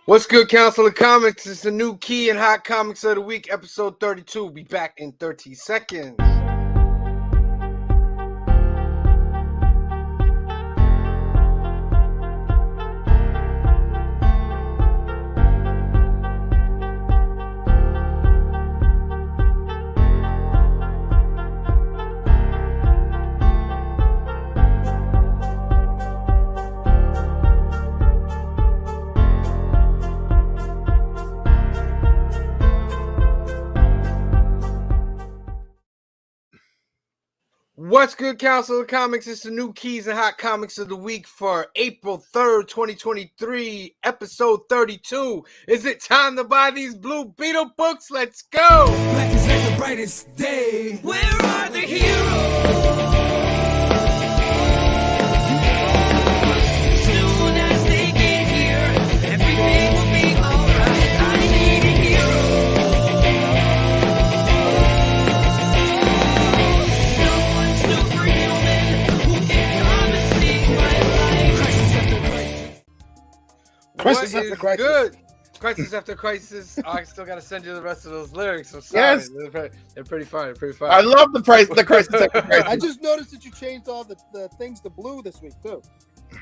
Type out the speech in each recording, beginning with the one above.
What's good, Council of Comics? It's the new key and hot comics of the week, episode 32. We'll be back in 30 seconds. What's good, Council of Comics? It's the new keys and hot comics of the week for April 3rd, 2023, episode 32. Is it time to buy these Blue Beetle books? Let's go! Black is like the brightest day. Where are the heroes? Soon as they get here, everything will be alright. I need a hero. Someone superhuman who can come and save my life. Crisis What after is crisis. good? Crisis after crisis. Oh, I still got to send you the rest of those lyrics. I'm sorry. Yes. They're pretty fun. I love the crisis after crisis. I just noticed that you changed all the things to blue this week too.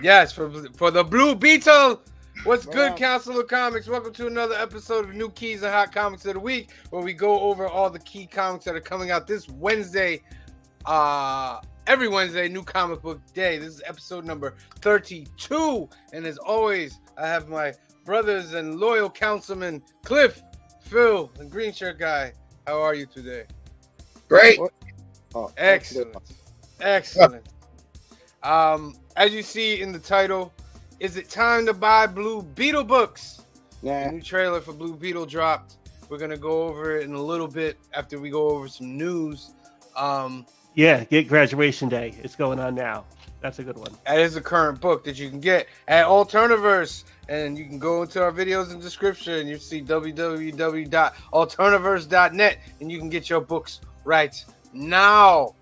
Yes, for the Blue Beetle. What's good, Wow. Council of Comics? Welcome to another episode of New Keys and Hot Comics of the Week, where we go over all the key comics that are coming out this Wednesday. Every Wednesday, new comic book day. This is episode number 32. And as always, I have my brothers and loyal councilmen, Cliff, Phil, and Green Shirt Guy. How are you today? Great. Oh, Excellent. Excellent. As you see in the title, is it time to buy Blue Beetle books? Nah. A new trailer for Blue Beetle dropped. We're going to go over it in a little bit after we go over some news. Yeah, get Graduation Day. It's going on now. That's a good one. That is a current book that you can get at Alterniverse. And you can go into our videos in the description. You see www.alterniverse.net and you can get your books right now.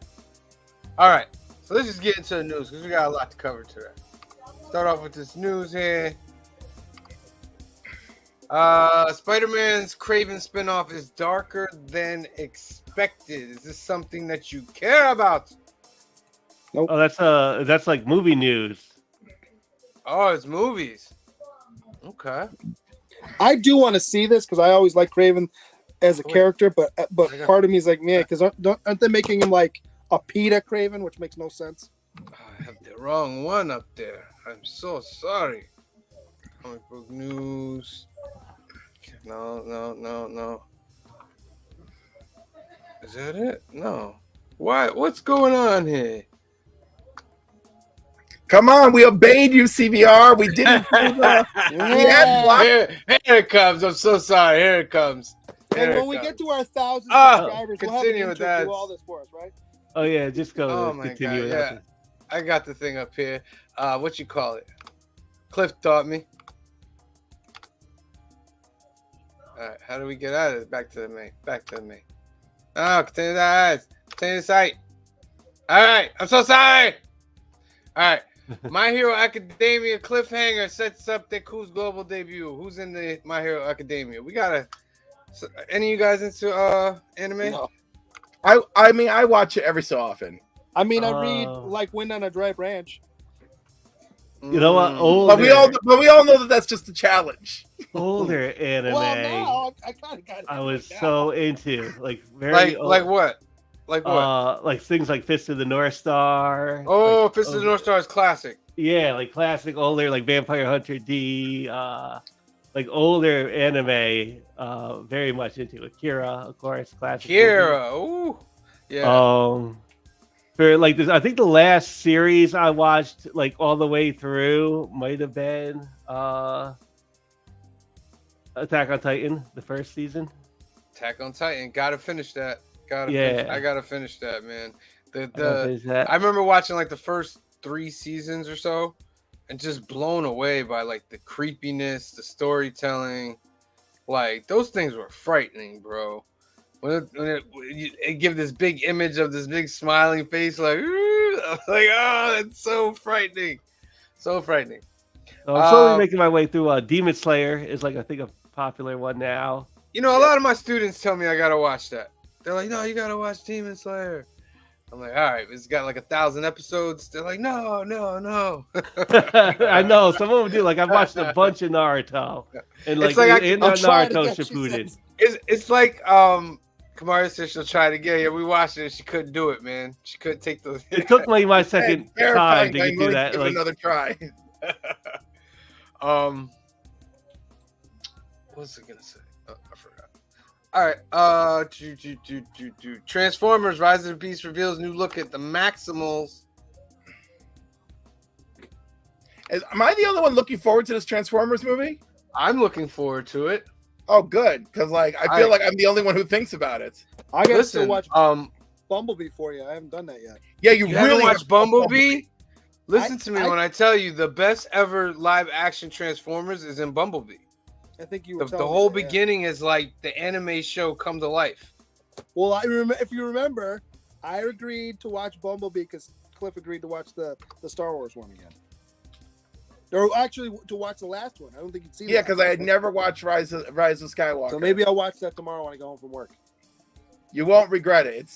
All right. So let's just get into the news because we got a lot to cover today. Start off with this news here. Spider-Man's Craven spinoff is darker than expected. Is this something that you care about? Oh, that's like movie news. Oh, it's movies. Okay. I do want to see this because I always like Craven as a character, but part of me is like, man, because aren't they making him like a PETA Craven, which makes no sense? I have the wrong one up there. I'm so sorry. Comic book news. No. Is that it? No. Why? What's going on here? Come on, we obeyed you, CBR. We didn't. Here it comes. I'm so sorry. Here it comes. And when we get to our 1,000 Oh, subscribers, we'll have continue an with intro that. do all this for us, right? Oh yeah, just go. Oh my continue. god! Yeah, I got the thing up here. What you call it? Cliff taught me. All right, how do we get out of it? Back to the main. Oh, continue that. Continue the site. All right, I'm so sorry. All right, My Hero Academia cliffhanger sets up Deku's global debut. Who's in the My Hero Academia? We gotta. Any of you guys into anime? No. I mean, I watch it every so often. I mean, I read like Wind on a Dry Branch. You know what? But we all know that that's just a challenge. Older anime. Well, no, I kind of got it. I was so into like Like old, what? Like what? like things like Fist of the North Star. Oh, like, Fist of the North Star is classic. Yeah, like classic older like Vampire Hunter D. Like older anime. Very much into Akira, of course. Classic. Kira, ooh, yeah. For like this, I think the last series I watched like all the way through might have been Attack on Titan, the first season. Attack on Titan, gotta finish that. I gotta finish that, man. I remember watching like the first 3 seasons or so, and just blown away by like the creepiness, the storytelling. Like those things were frightening, bro. When it give this big image of this big smiling face, like, I'm like, oh, it's so frightening, so frightening. So I'm slowly Um, making my way through. Demon Slayer is like I think a popular one now. You know, a lot of my students tell me I gotta watch that. They're like, "No, you gotta watch Demon Slayer." I'm like, "All right, it's got like 1,000 episodes." They're like, "No, no, no." I know some of them do. Like I've watched a bunch of Naruto, and It's like like in I'll try it Naruto again, she Shippuden. says. It's like Kamara said she'll try it again. Yeah, we watched it. She couldn't do it, man. She couldn't take the. It took me my second time to I'm do willing that. give it Like, another try. What was I gonna say? Oh, I forgot. All right. Transformers: Rise of the Beast reveals new look at the Maximals. Am I the only one looking forward to this Transformers movie? I'm looking forward to it. Oh, good, because like I feel like I'm the only one who thinks about it. I gotta Listen, still watch Bumblebee for you. I haven't done that yet. Yeah, you you really haven't watched have- Bumblebee? Listen to me I- when I tell you the best ever live action Transformers is in Bumblebee. I think you were The telling whole me that, yeah. beginning is like the anime show come to life. Well, I remember. If you remember, I agreed to watch Bumblebee because Cliff agreed to watch the Star Wars one again. Or actually, to watch the last one. I don't think you'd seen. Yeah, that. because I had never watched Rise of Skywalker. So maybe I'll watch that tomorrow when I go home from work. You won't regret it.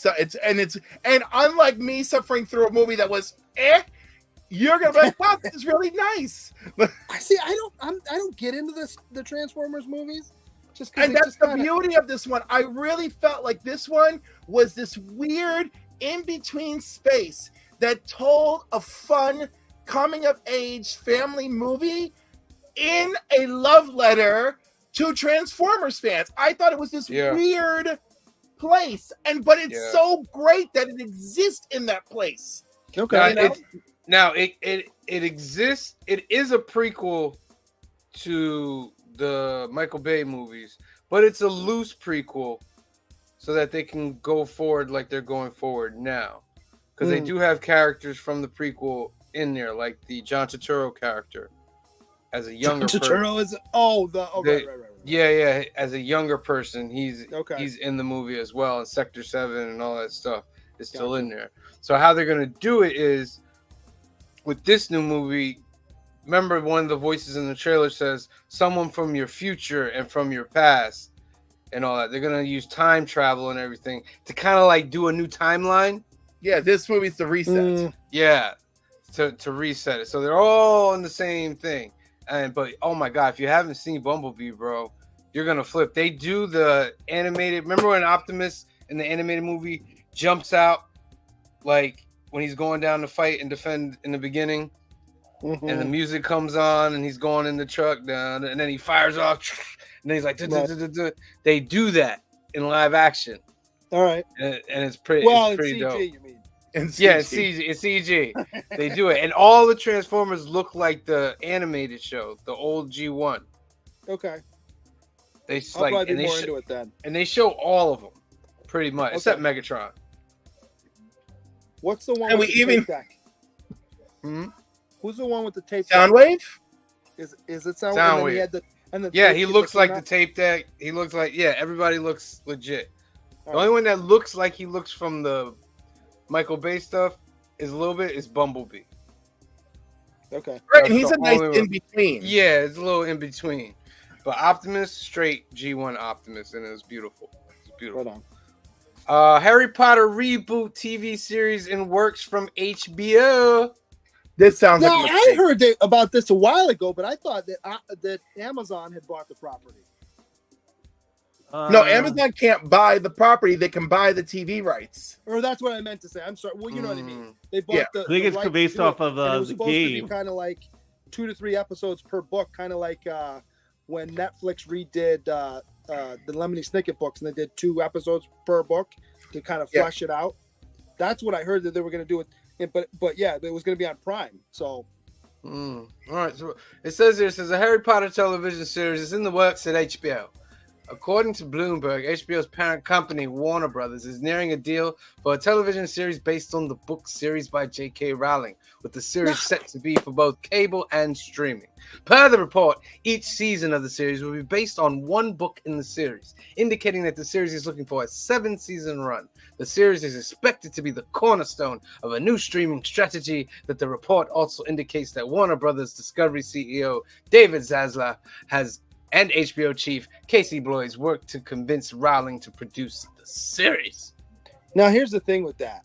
And unlike me suffering through a movie that was you're gonna be like, wow, this is really nice. I see. I don't get into the Transformers movies. Just 'cause And they that's just the kinda- beauty of this one. I really felt like this one was this weird in-between space that told a fun coming of age family movie in a love letter to Transformers fans. I thought it was this weird place, but it's so great that it exists in that place. Okay. Now it exists. It is a prequel to the Michael Bay movies, but it's a loose prequel so that they can go forward like they're going forward now, because they do have characters from the prequel in there, like the John Turturro character as a younger Turturro is right. Yeah, as a younger person, he's Okay. in the movie as well, and Sector 7 and all that stuff is still in there. So how they're gonna do it is with this new movie. Remember, one of the voices in the trailer says someone from your future and from your past and all that. They're gonna use time travel and everything to kind of like do a new timeline. Yeah, this movie's the reset. Yeah, to reset it. So they're all in the same thing. But oh my god, if you haven't seen Bumblebee, bro, you're gonna flip. They do the animated. Remember when Optimus in the animated movie jumps out, like when he's going down to fight and defend in the beginning, and the music comes on, and he's going in the truck down, and then he fires off, and then he's like, they do that in live action. All right. And it's pretty. Well, it's pretty CG, dope. you mean? Yeah, it's CG. It's CG. They do it, and all the Transformers look like the animated show, the old G1. Okay. They I'll like, probably and be they more into it then. and they show all of them, pretty much, except Megatron. What's the one And with we the even- tape deck? Who's the one with the tape deck? Soundwave? Is it Soundwave? Soundwave. And the Yeah, tape he that looks came like out? the tape deck. He looks like everybody looks legit. All The only one that looks like he looks from the Michael Bay stuff is a little bit is Bumblebee. Okay. Right, and That's he's the a nice only one. in between. Yeah, it's a little in between. But Optimus, straight G1 Optimus, and it was beautiful. It's beautiful. Right on. Harry Potter reboot TV series in works from HBO. This sounds Now, like a I mistake. heard about this a while ago, but I thought that Amazon had bought the property. No, Amazon can't buy the property. They can buy the TV rights. Or that's what I meant to say. I'm sorry. Well, you know what I mean. They bought Yeah. the. I think the it's rights to based do off it, of and it was the supposed to be game. kind of like 2 to 3 episodes per book, kind of like when Netflix redid the Lemony Snicket books, and they did 2 episodes per book to kind of flesh it out. That's what I heard that they were going to do with it, but yeah, it was going to be on Prime. So. All right, so it says a Harry Potter television series is in the works at HBO. According to Bloomberg, HBO's parent company, Warner Brothers, is nearing a deal for a television series based on the book series by J.K. Rowling, with the series set to be for both cable and streaming. Per the report, each season of the series will be based on one book in the series, indicating that the series is looking for a 7-season run. The series is expected to be the cornerstone of a new streaming strategy. That the report also indicates that Warner Brothers Discovery CEO David Zaslav and HBO chief Casey Bloys worked to convince Rowling to produce the series. Now, here's the thing with that.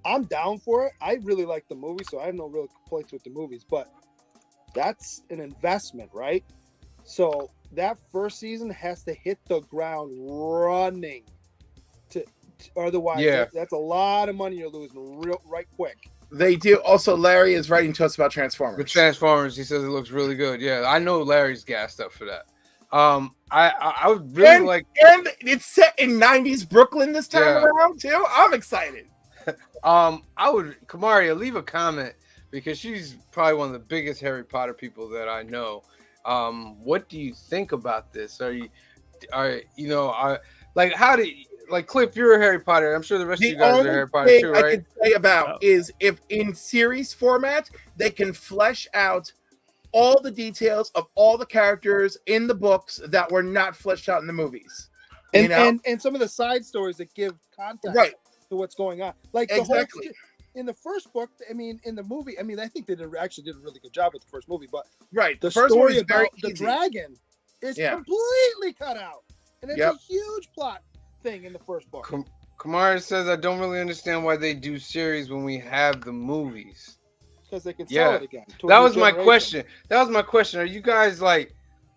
I'm down for it. I really like the movie, so I have no real complaints with the movies, but that's an investment, right? So that first season has to hit the ground running. Otherwise, that's a lot of money you're losing right quick. They do. Also, Larry is writing to us about Transformers. With Transformers, he says it looks really good. Yeah, I know Larry's gassed up for that. I would really like, and it's set in '90s Brooklyn this time around too. I'm excited. I would, Kamaria, leave a comment because she's probably one of the biggest Harry Potter people that I know. What do you think about this? Like, how do you, like, Cliff, you're a Harry Potter. I'm sure the rest of you guys are Harry Potter too, right? I can say about is if in series format they can flesh out all the details of all the characters in the books that were not fleshed out in the movies, and some of the side stories that give context to what's going on, like the whole in the first book. I mean, in the movie, I mean, I think they actually did a really good job with the first movie, but the first story about the dragon is completely cut out, and it's a huge plot thing in the first book. Kamara says, I don't really understand why they do series when we have the movies. Because they can sell it again. That was my question. Are you guys like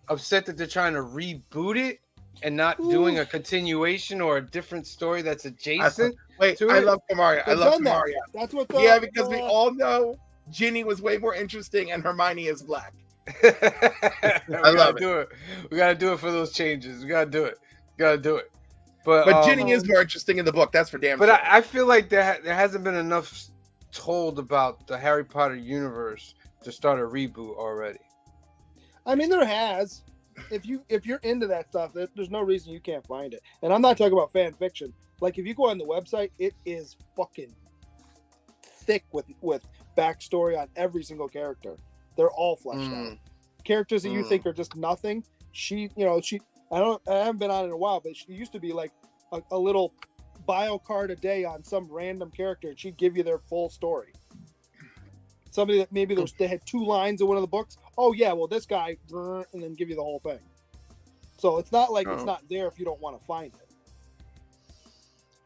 upset that they're trying to reboot it and not doing a continuation or a different story that's adjacent? I love Kamaria. I love Kamaria. That's what because we all know Ginny was way more interesting and Hermione is black. I love it. We gotta do it for those changes. We gotta do it. But Ginny is more interesting in the book. That's for damn sure. But I feel like there hasn't been enough told about the Harry Potter universe to start a reboot already. I mean, there has. If you're into that stuff, there's no reason you can't find it. And I'm not talking about fan fiction. Like, if you go on the website, it is fucking thick with backstory on every single character. They're all fleshed out. Characters that you think are just nothing. I haven't been on it in a while, but she used to be like a little bio card a day on some random character, and she'd give you their full story. Somebody that maybe they had 2 lines in one of the books. Oh yeah, well this guy, and then give you the whole thing. So it's not like it's not there if you don't want to find it.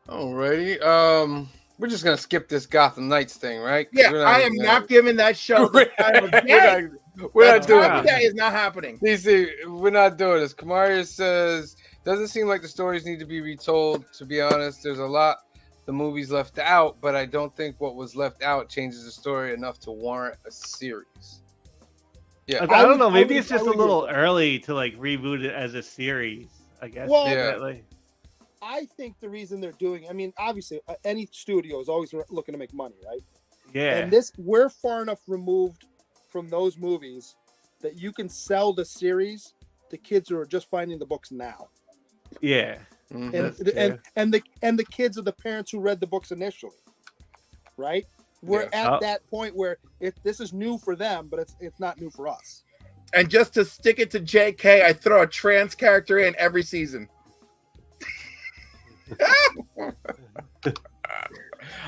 Alrighty. We're just gonna skip this Gotham Knights thing, right? Yeah, I am not giving that show the time of day. We're not doing it. That is not happening. DC, we're not doing this. Kamaria says, doesn't seem like the stories need to be retold, to be honest. There's a lot the movies left out, but I don't think what was left out changes the story enough to warrant a series. Yeah. I don't know. Maybe it's just a little early to like reboot it as a series, I guess. Well, I think the reason they're doing, I mean, obviously any studio is always looking to make money, right? Yeah. And we're far enough removed from those movies that you can sell the series to kids who are just finding the books now. Yeah. And the kids of the parents who read the books initially. Right? We're at that point where this is new for them, but it's not new for us. And just to stick it to JK, I throw a trans character in every season.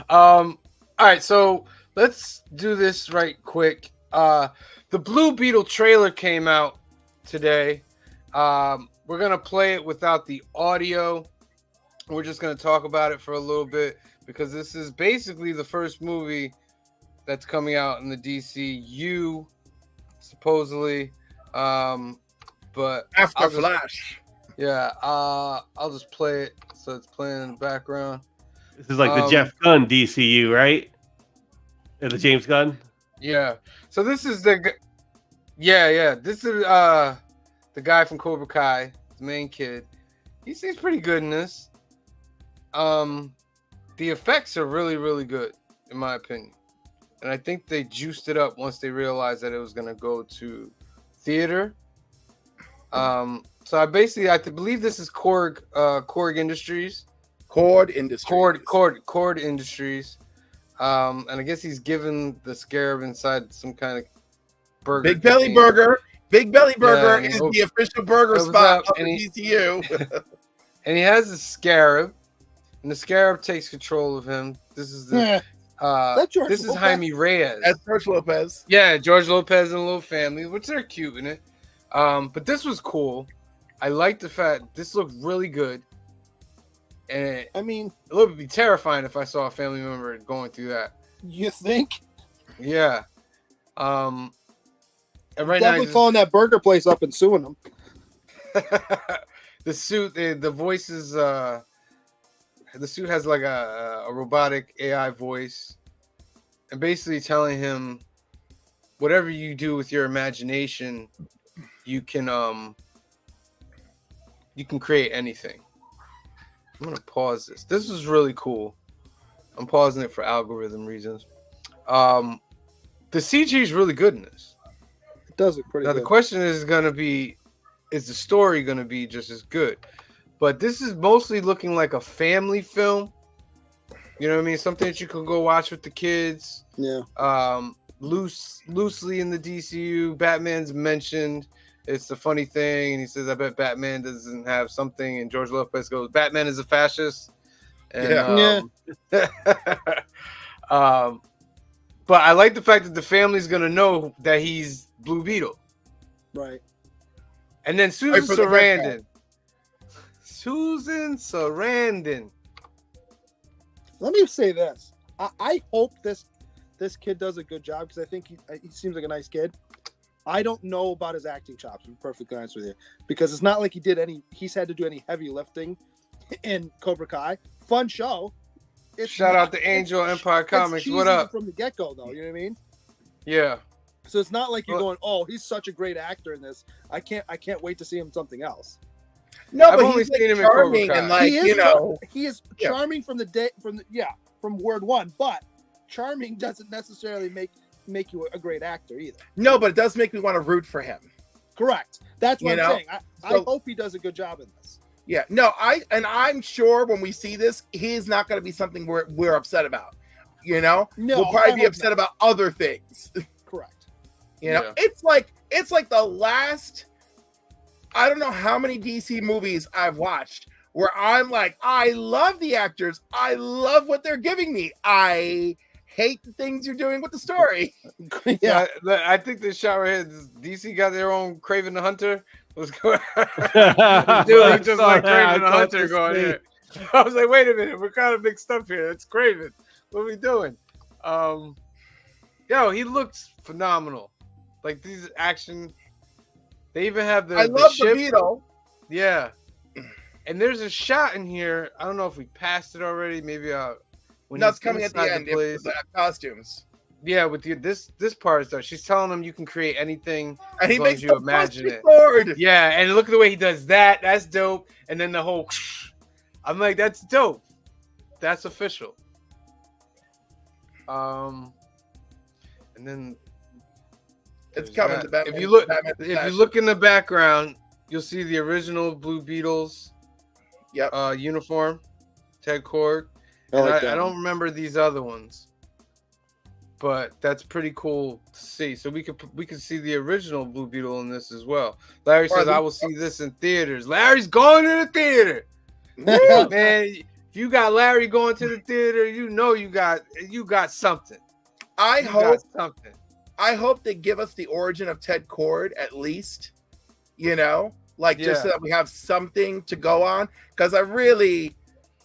All right, so let's do this right quick. The Blue Beetle trailer came out today. We're gonna play it without the audio. We're just gonna talk about it for a little bit because this is basically the first movie that's coming out in the DCU, supposedly. But after Flash. Yeah, I'll just play it so it's playing in the background. This is like the Jeff Gunn DCU, right? The James Gunn. Yeah. So this is this is the guy from Cobra Kai, the main kid. He seems pretty good in this. The effects are really, really good, in my opinion. And I think they juiced it up once they realized that it was gonna go to theater. So I believe this is Korg Industries. Cord Industries. Cord Industries. And I guess he's given the scarab inside some kind of burger. Big Belly Burger. Big Belly Burger Yeah, is the official burger opens spot up of and the DCU. And he has the scarab, and the scarab takes control of him. This is the George this is Lopez? Jaime Reyes. That's George Lopez. Yeah, George Lopez and a little family, which they're cute in it. But this was cool. I like the fact this looked really good. And I mean, it would be terrifying if I saw a family member going through that. you think? Yeah. And right Definitely now, calling that burger place up and suing them. the suit, the voice is the suit has like a robotic AI voice, and basically telling him whatever you do with your imagination, you can create anything. I'm gonna pause this. This is really cool. I'm pausing it for algorithm reasons. The CG is really good in this. It does look pretty Now good. the question is gonna be, is the story gonna be just as good? But this is mostly looking like a family film. You know what I mean? Something that you can go watch with the kids. Yeah. Loosely in the DCU, Batman's mentioned. It's the funny thing, and he says, "I bet Batman doesn't have something." And George Lopez goes, "Batman is a fascist." And, but I like the fact that the family's gonna know that he's Blue Beetle. Right. And then Susan for the Sarandon. Susan Sarandon. Let me say this. I hope this kid does a good job because I think he seems like a nice kid. I don't know about his acting chops, to be perfectly honest with you, because it's not like he's had to do any heavy lifting in Cobra Kai. Fun show. Shout out to Angel Empire Comics. What up? From the get-go, though, you know what I mean? Yeah. So it's not like you're going, "Oh, he's such a great actor in this. I can't wait to see him in something else." No, I've but only he's like seen him in Cobra charming Kai. and like he is charming from word one, but charming doesn't necessarily make you a great actor either. No, but it does make me want to root for him. Correct. That's what You I'm know? saying. I So- hope he does a good job in this. Yeah, no, I'm sure when we see this, he's not going to be something we're upset about. You know, No, we'll probably I be hope upset not. about other things. Correct. You know, Yeah. it's like the last, I don't know how many DC movies I've watched where I'm like, I love the actors, I love what they're giving me, I hate the things you're doing with the story. Yeah. I think this shot right here, DC got their own Craven the Hunter. What's going on? Dude, Just like Craven the Hunter going here. I was like, wait a minute, we're kind of mixed up here. It's Craven. What are we doing? He looks phenomenal. Like these action. They even have the I love ship. the Beetle. Yeah. And there's a shot in here. I don't know if we passed it already. Maybe when That's he's coming at the inside end. place. The costumes. Yeah, with this part stuff. She's telling him you can create anything And he as long makes as you the imagine busted it. sword. Yeah, and look at the way he does that. That's dope. And then the whole I'm like, that's dope. That's official. And then It's there's coming that. to Batman. If you look Batman if you fashion. look in the background, you'll see the original Blue Beetles uniform, Ted Korg. I don't remember these other ones. But that's pretty cool to see. So we could see the original Blue Beetle in this as well. Larry says, "I will see this in theaters." Larry's going to the theater. Man, if you got Larry going to the theater, you know you got something. I You hope got something. I hope they give us the origin of Ted Cord at least, you know, like just so Yeah. that we have something to go on. Because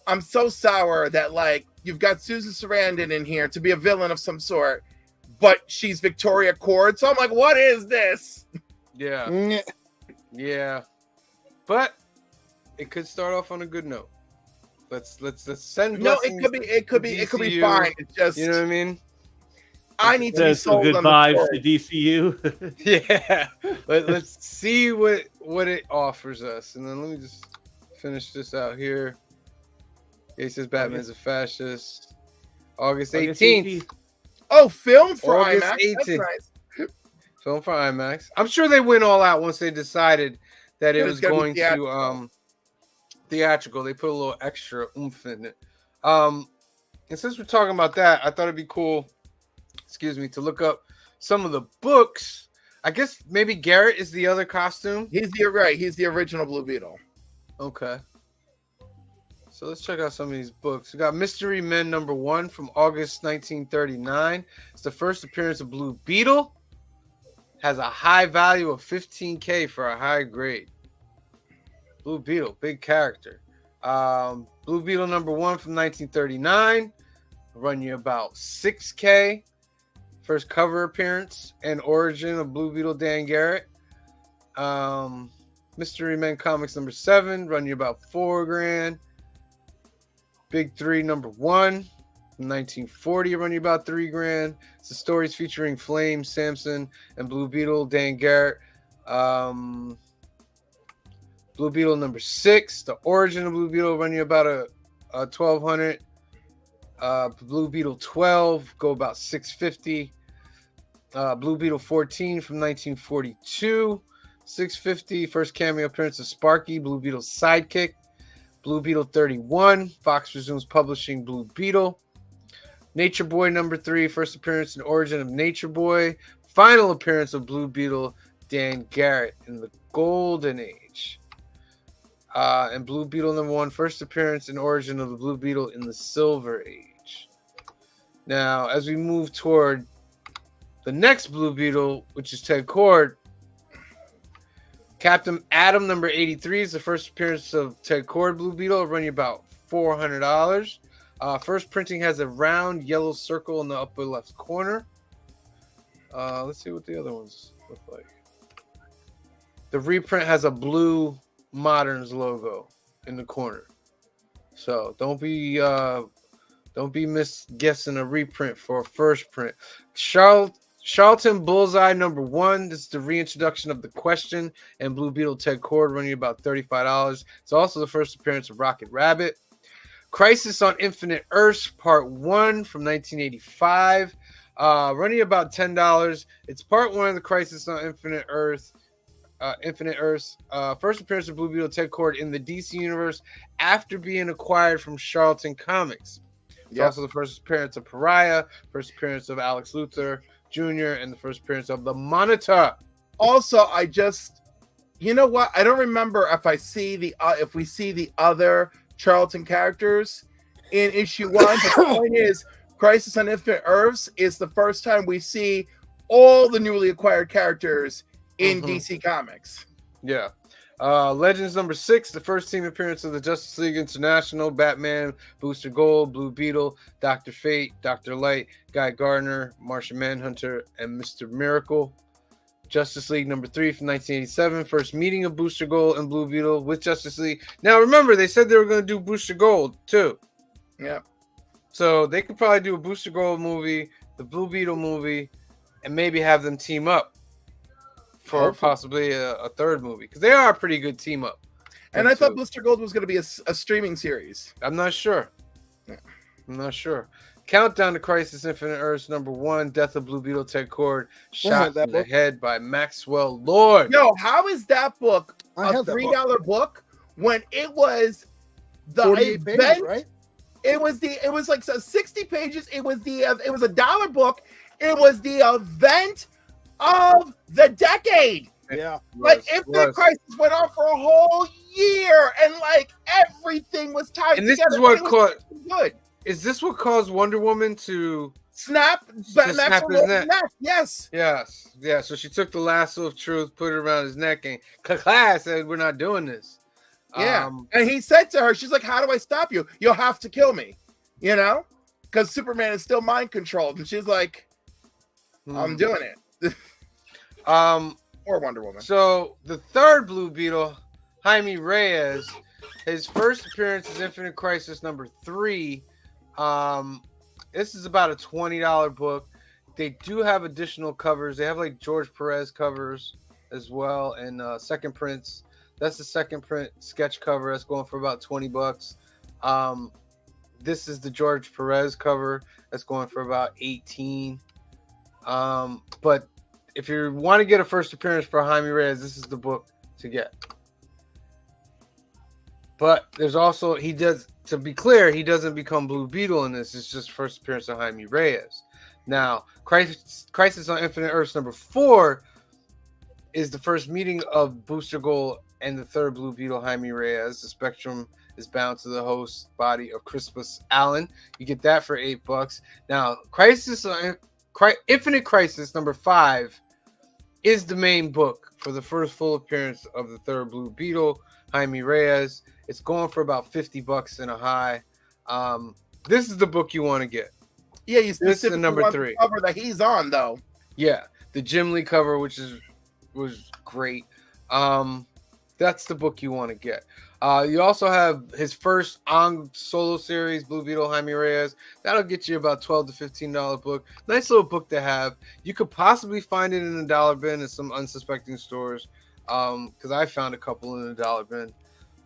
I'm so sour that like you've got Susan Sarandon in here to be a villain of some sort, but she's Victoria Cord. So I'm like, what is this? Yeah, yeah. But it could start off on a good note. Let's send. No, blessings it could be DCU. fine. It's just You know what I mean? I need to be There's some sold good on the vibes story. to DCU. Yeah. Let's see what it offers us, and then let me just finish this out here. He says Batman's a fascist. August 18th. Oh, film for August IMAX. That's 18th. nice. Film for IMAX. I'm sure they went all out once they decided that it But it's was gonna be going to theatrical. They put a little extra oomph in it. And since we're talking about that, I thought it'd be cool, to look up some of the books. I guess maybe Garrett is the other costume. He's the original Blue Beetle. Okay. So let's check out some of these books. We got Mystery Men #1 from August 1939. It's the first appearance of Blue Beetle. Has a high value of $15K for a high grade. Blue Beetle, big character. Blue Beetle #1 from 1939. Run you about $6K. First cover appearance and origin of Blue Beetle Dan Garrett. Mystery Men Comics #7. Run you about $4,000. Big 3 #1 from 1940. Run you about $3,000. It's the stories featuring Flame, Samson, and Blue Beetle Dan Garrett. Blue Beetle #6, the origin of Blue Beetle, run you about a $1,200. Blue Beetle 12, go about $650. Blue Beetle 14 from 1942, $650. First cameo appearance of Sparky, Blue Beetle's sidekick. Blue Beetle 31, Fox resumes publishing Blue Beetle. Nature Boy #3, first appearance and origin of Nature Boy. Final appearance of Blue Beetle Dan Garrett in the Golden Age. And Blue Beetle #1, first appearance and origin of the Blue Beetle in the Silver Age. Now, as we move toward the next Blue Beetle, which is Ted Kord, Captain Atom #83 is the first appearance of Ted Kord Blue Beetle. It'll run you about $400. First printing has a round yellow circle in the upper left corner. Let's see what the other ones look like. The reprint has a blue Moderns logo in the corner, so don't be misguessing a reprint for a first print. Charlton Bullseye #1. This is the reintroduction of the Question and Blue Beetle Ted Kord, running about $35. It's also the first appearance of Rocket Rabbit. Crisis on Infinite Earths Part 1 from 1985, running about $10. It's Part 1 of the Crisis on Infinite Earths. First appearance of Blue Beetle Ted Kord in the DC universe after being acquired from Charlton Comics. It's also the first appearance of Pariah, first appearance of Alex Luthor Jr., and the first appearance of the Monitor. Also, you know what? I don't remember if we see the other Charlton characters in issue 1. But the point is, Crisis on Infinite Earths is the first time we see all the newly acquired characters in DC Comics. Yeah. Legends #6, the first team appearance of the Justice League International, Batman, Booster Gold, Blue Beetle, Dr. Fate, Dr. Light, Guy Gardner, Martian Manhunter, and Mr. Miracle. Justice League #3 from 1987, first meeting of Booster Gold and Blue Beetle with Justice League. Now remember, they said they were going to do Booster Gold too. Yeah. So they could probably do a Booster Gold movie, the Blue Beetle movie, and maybe have them team up for possibly a third movie, because they are a pretty good team up. And I thought Booster Gold was going to be a streaming series. I'm not sure. Countdown to Crisis Infinite Earths #1, Death of Blue Beetle Ted Kord, shot in the head by Maxwell Lord. Yo, how is that book a $3 book when it was the 48 event? pages, right? It was like 60 pages. It was a $1 book. It was the event of the decade. Yeah. Like Infinite Crisis went on for a whole year, and like everything was tied and this together. Is what caused good. Is this what caused Wonder Woman to snap his neck? Yes. Yeah. So she took the lasso of truth, put it around his neck, and Class said, "We're not doing this." Yeah. And he said to her, she's like, "How do I stop you? You'll have to kill me." You know? Because Superman is still mind controlled. And she's like, "I'm doing it." Or Wonder Woman. So the third Blue Beetle, Jaime Reyes, his first appearance is Infinite Crisis #3. This is about a $20 book. They do have additional covers. They have like George Perez covers as well, and second prints. That's the second print sketch cover. That's going for about $20. This is the George Perez cover. That's going for about $18. But if you want to get a first appearance for Jaime Reyes, this is the book to get. But there's also he does. To be clear, he doesn't become Blue Beetle in this. It's just first appearance of Jaime Reyes. Now, Crisis on Infinite Earths number 4 is the first meeting of Booster Gold and the third Blue Beetle, Jaime Reyes. The Spectrum is bound to the host body of Crispus Allen. You get that for $8. Now, Infinite Crisis number 5 is the main book for the first full appearance of the third Blue Beetle, Jaime Reyes. It's going for about $50 in a high. This is the book you want to get. Yeah, you This is the number want 3 cover that he's on though. Yeah, the Jim Lee cover, which was great. That's the book you want to get. You also have his first on solo series, Blue Beetle, Jaime Reyes. That'll get you about $12 to $15 book. Nice little book to have. You could possibly find it in a dollar bin in some unsuspecting stores. Because I found a couple in a dollar bin.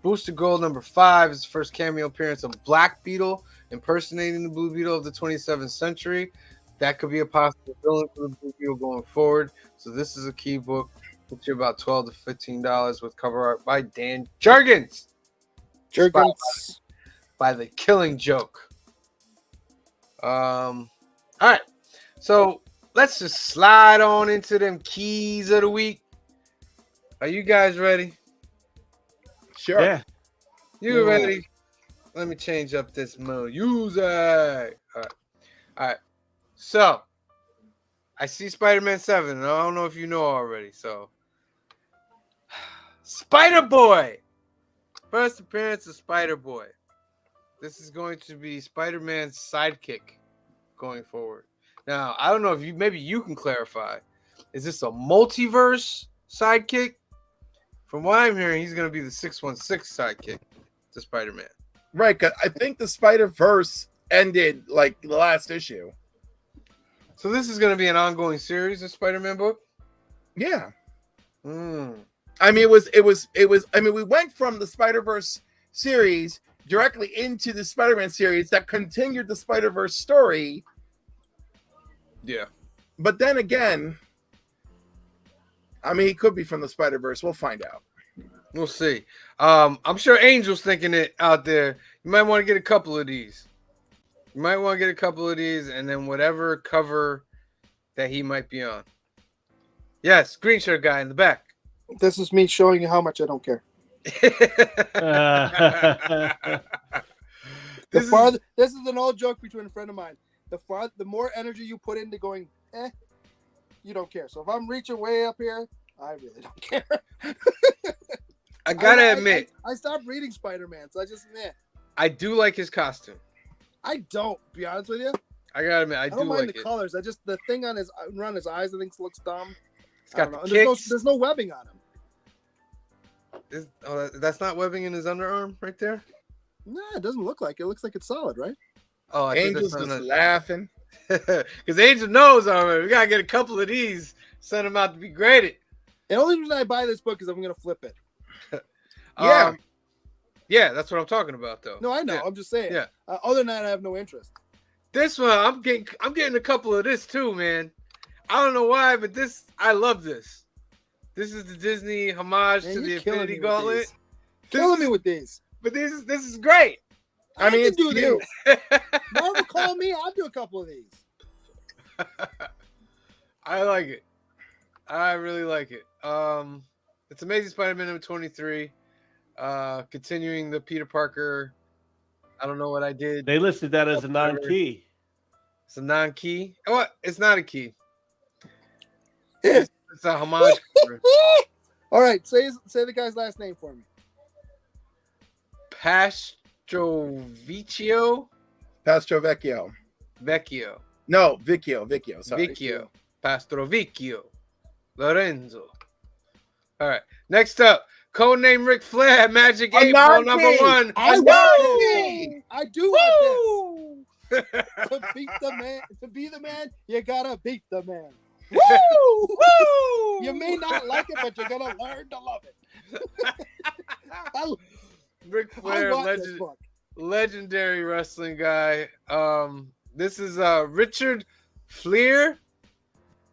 Booster Gold number 5 is the first cameo appearance of Black Beetle impersonating the Blue Beetle of the 27th century. That could be a possible villain for the Blue Beetle going forward. So this is a key book. Get you about $12 to $15 with cover art by Dan Jurgens. By The Killing Joke. All right. So let's just slide on into them keys of the week. Are you guys ready? Sure. Yeah. You ready? Let me change up this music. All right. So, I see Spider-Man 7, and I don't know if you know already. So, Spider-Boy. First appearance of Spider-Boy. This is going to be Spider-Man's sidekick going forward. Now, I don't know if maybe you can clarify. Is this a multiverse sidekick? From what I'm hearing, he's going to be the 616 sidekick to Spider-Man. Right, 'cause I think the Spider-Verse ended like the last issue. So this is going to be an ongoing series of Spider-Man book? Yeah. Hmm. I mean, it was. I mean, we went from the Spider-Verse series directly into the Spider-Man series that continued the Spider-Verse story. Yeah. But then again, I mean, he could be from the Spider-Verse. We'll find out. We'll see. I'm sure Angel's thinking it out there. You might want to get a couple of these. And then whatever cover that he might be on. Yes, green shirt guy in the back. This is me showing you how much I don't care. This is an old joke between a friend of mine. The more energy you put into going, you don't care. So if I'm reaching way up here, I really don't care. I gotta admit, I stopped reading Spider-Man, so I just I do like his costume. I don't, be honest with you. I gotta admit, I do don't mind like the it. colors. I just the thing around his eyes, I think looks dumb. It's got I the don't know. kicks. There's no webbing on him. That's not webbing in his underarm right there? Nah, it doesn't look like it. It looks like it's solid, right? Oh, I think Angel's that's just not laughing. because Angel knows already. We gotta get a couple of these. Send them out to be graded. The only reason I buy this book is I'm gonna flip it. Yeah. Yeah, that's what I'm talking about, though. No, I know. Yeah. I'm just saying. Yeah. Other than that, I have no interest. This one, I'm getting a couple of this too, man. I don't know why, but I love this. This is the Disney homage Man, to the you're killing Infinity me with Gauntlet. these. Killing me with these. But this is great. I mean, can it's do cute. these. Marvel, call me. I'll do a couple of these. I like it. I really like it. It's Amazing Spider-Man number 23. Continuing the Peter Parker. I don't know what I did. They listed that as a non-key. It's a non-key. What? It's not a key. It's a homage. All right, say the guy's last name for me. Pastrovicchio? Pastrovecchio. Vecchio. No, Vicchio. Sorry. Vicchio. Pastrovicchio. Lorenzo. All right. Next up, codename Ric Flair, Magic 8 Ball number 1. I want this. I do want this. To beat the man, to be the man, you gotta beat the man. Woo! Woo! You may not like it, but you're gonna learn to love it. Ric I Flair, want this book. legendary wrestling guy. This is Richard Fleer.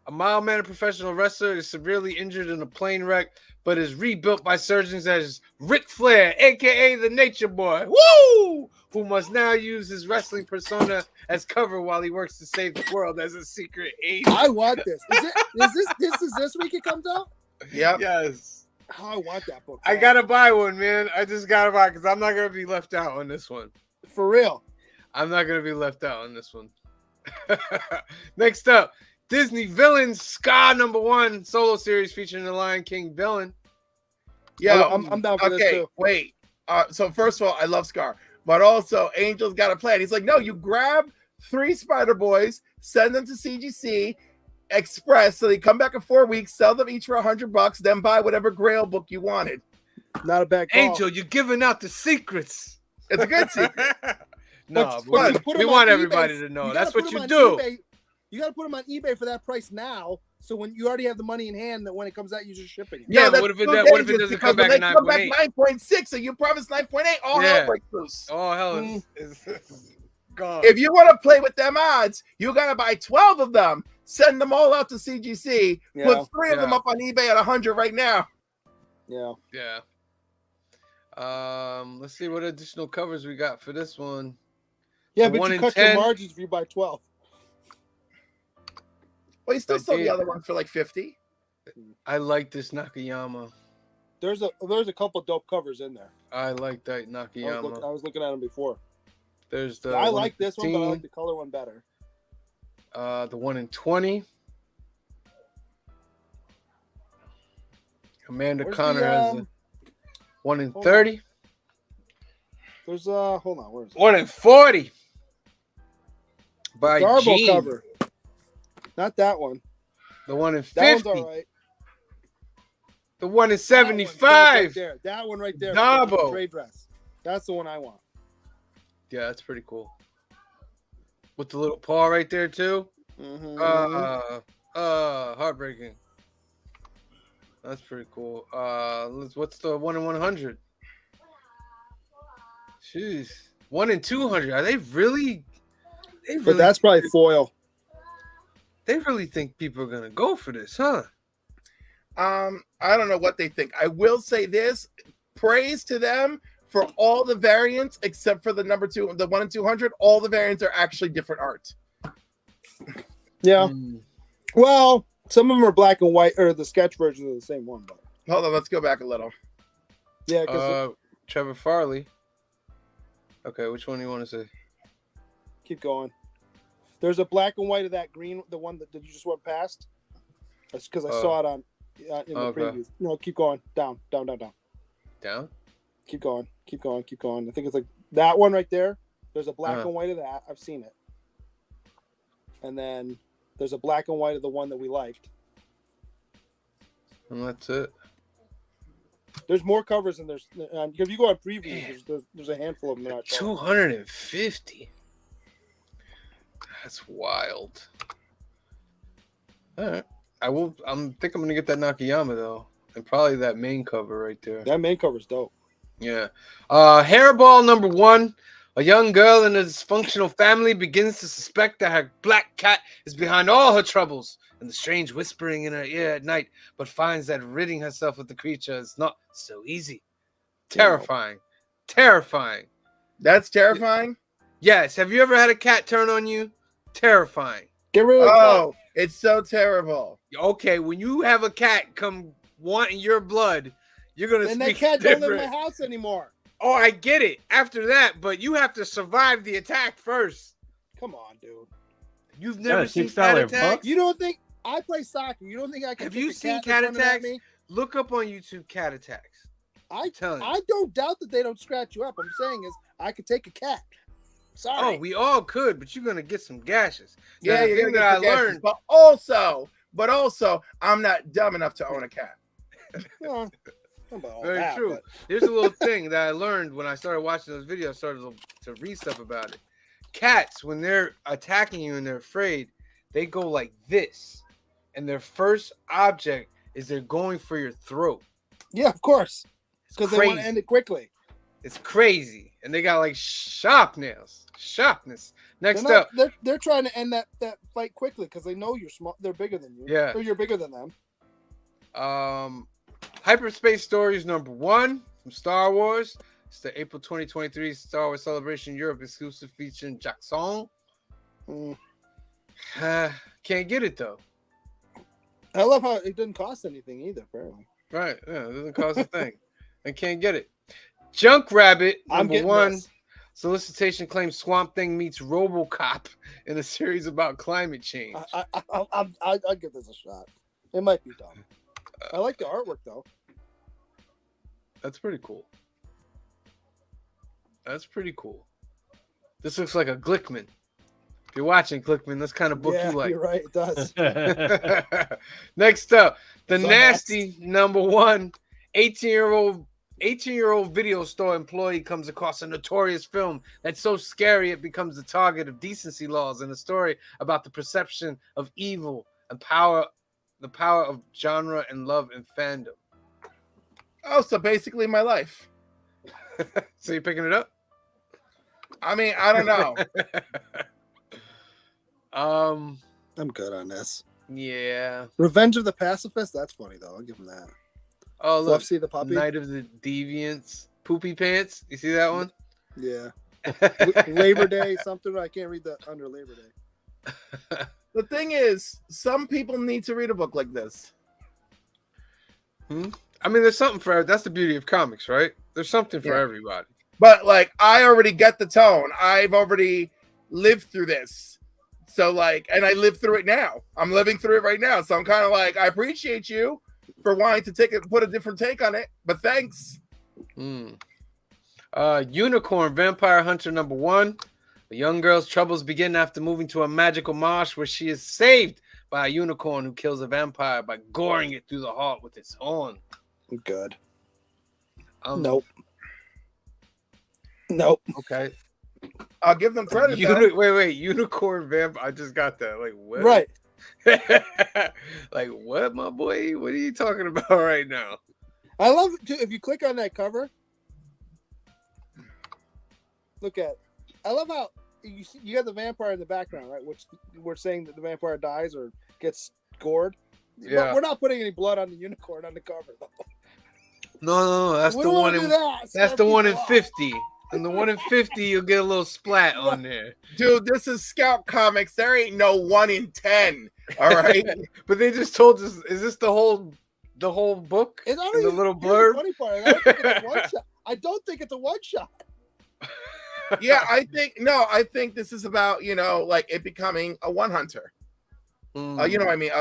A mild-mannered professional wrestler is severely injured in a plane wreck, but is rebuilt by surgeons as Ric Flair, aka the Nature Boy. Woo! Who must now use his wrestling persona as cover while he works to save the world as a secret agent. I want this. Is this week it comes out? Yep. Yes. Oh, I want that book. I gotta buy one, man. I just gotta buy because I'm not gonna be left out on this one. For real. I'm not gonna be left out on this one. Next up, Disney Villains Scar #1 solo series featuring the Lion King villain. Yeah, I'm down for this too. Wait. So first of all, I love Scar, but also Angel's got a plan. He's like, no, you grab 3 Spider Boys, send them to CGC Express, so they come back in 4 weeks, sell them each for $100, then buy whatever Grail book you wanted. Not a bad call. Angel, you're giving out the secrets. It's a good secret. No, But you put we them want on everybody eBay. to know. You That's gotta what put them you on do. eBay. You got to put them on eBay for that price now. So when you already have the money in hand, that when it comes out, you're just shipping it. Yeah, but that's what if it too does- what if it dangerous doesn't because come back when at they come back 9.8? 9.6, and you promised 9.8, all Yeah. hell breaks loose. Oh, hell is gone. If you want to play with them odds, you got to buy 12 of them, send them all out to CGC, Yeah. put 3 of them up on eBay at 100 right now. Yeah. Yeah. Let's see what additional covers we got for this one. Yeah, The but 1 you in cut 10? your margins if you buy 12. Well, you still I sold did. the other one for like 50. I like this Nakayama. There's a couple dope covers in there. I like that I Nakayama. was looking at them before. There's the I 1 like in this one, but I 15, like the color one better. the 1 in 20. Amanda Where's Connor the, has a 1 in hold 30. There's hold on, where is it? 1 in 40. By Garbo Gene. cover. Not that one. The 1 in That 50. one's all right. The 1 in That one, dope 75. right there. That one right there. Dabo. Trade dress. That's the one I want. Yeah, that's pretty cool. With the little paw right there too. Mm-hmm. Heartbreaking. That's pretty cool. What's the 1 in 100? Jeez, 1 in 200. Are they really? But that's probably foil. They really think people are gonna go for this, huh? I don't know what they think. I will say this: praise to them for all the variants except for the number 2, the 1 in 200. All the variants are actually different art. Yeah. Mm. Well, some of them are black and white, or the sketch versions of the same one. But Hold on, let's go back a little. yeah, because Trevor Farley. Okay, which one do you want to say? keep going. There's a black and white of that green, the one that you just went past. That's because I saw it on in the Okay. previews. No, keep going. Down. Down? Keep going. I think it's like that one right there. There's a black and white of that. I've seen it. And then there's a black and white of the one that we liked. And that's it. There's more covers and there's if you go on previews, there's a handful of them that are 250. That's wild. All right. I'm gonna get that Nakayama though, and probably that main cover right there. That main cover's dope. Yeah. Hairball #1. A young girl in a dysfunctional family begins to suspect that her black cat is behind all her troubles and the strange whispering in her ear at night, but finds that ridding herself of the creature is not so easy. Terrifying. Terrifying. That's terrifying. Yes. Have you ever had a cat turn on you? Terrifying. Get rid of the Oh, it's so terrible. Okay, when you have a cat come wanting your blood, you're gonna and that speak cat don't live different. in my house anymore. Oh, I get it. After that, but you have to survive the attack first. Come on, dude. You've never Yeah, seen $6 cat bucks. attacks? You don't think I play soccer? You don't think I can? Have kick you a seen cat cat that's running at attacks? me? Look up on YouTube cat attacks. I telling you. I don't doubt that they don't scratch you up. I'm saying is I could take a cat. Sorry. Oh, we all could, but you're gonna get some gashes. Now, Yeah, the you're thing gonna that I get the learned. gashes, but also, I'm not dumb enough to own a cat. Well, about all Very that, true. but- There's a little thing that I learned when I started watching those videos. I started to read stuff about it. Cats, when they're attacking you and they're afraid, they go like this, and their first object is they're going for your throat. Yeah, of course. It's Because they want to crazy. end it quickly. It's crazy, and they got like sharpness. Next They're, up, not, they're trying to end that fight quickly because they know you're small. They're bigger than you. Yeah. Or you're bigger than them. Hyperspace Stories #1 from Star Wars. It's the April 2023 Star Wars Celebration Europe exclusive featuring Jackson. Can't get it though. I love how it didn't cost anything either. Apparently, Right? Yeah, it doesn't cost a thing. I can't get it. Junk Rabbit I'm getting #1. this. Solicitation claims Swamp Thing meets RoboCop in a series about climate change. I'll give this a shot. It might be dumb. I like the artwork though. That's pretty cool. This looks like a Glickman. If you're watching Glickman, that's kind of book Yeah, you like. you're right. It does. Next up, The So Nasty #1. 18-year-old video store employee comes across a notorious film that's so scary it becomes the target of decency laws, and a story about the perception of evil and the power of genre and love and fandom. Oh, so basically my life. So you're picking it up? I mean, I don't know. I'm good on this. Yeah. Revenge of the Pacifist. That's funny though. I'll give him that. Oh, look. Fluffsy the puppy. Night of the Deviants. Poopy Pants. You see that one? Yeah. Labor Day something. I can't read that under Labor Day. The thing is, some people need to read a book like this. I mean, there's something for that's the beauty of comics, right? There's something for everybody. But like, I already get the tone. I've already lived through this. So like, and I live through it now. I'm living through it right now. So I'm kind of like, I appreciate you for wanting to put a different take on it, but thanks. Unicorn Vampire Hunter #1. A young girl's troubles begin after moving to a magical marsh where she is saved by a unicorn who kills a vampire by goring it through the heart with its horn. Good. Nope. Okay. I'll give them credit. though. Wait. Unicorn Vampire. I just got that. Like, what? Right. Like, what, my boy? What are you talking about right now? I love it too. If you click on that cover, look at it. I love how you got the vampire in the background, right? Which we're saying that the vampire dies or gets gored. Yeah. But we're not putting any blood on the unicorn on the cover, though. No. That's We the don't one wanna in. do that. That's Scare the one in people off. 50. And the one in 50, you'll get a little splat on there. Dude, this is Scout Comics. There ain't no 1 in 10. All right. But they just told us, is this the whole book? It's not In the even- little here's the blurb? funny part, I don't think it's a one shot. I don't think it's a one shot. Yeah, I think this is about, like it becoming a one hunter. You know what I mean?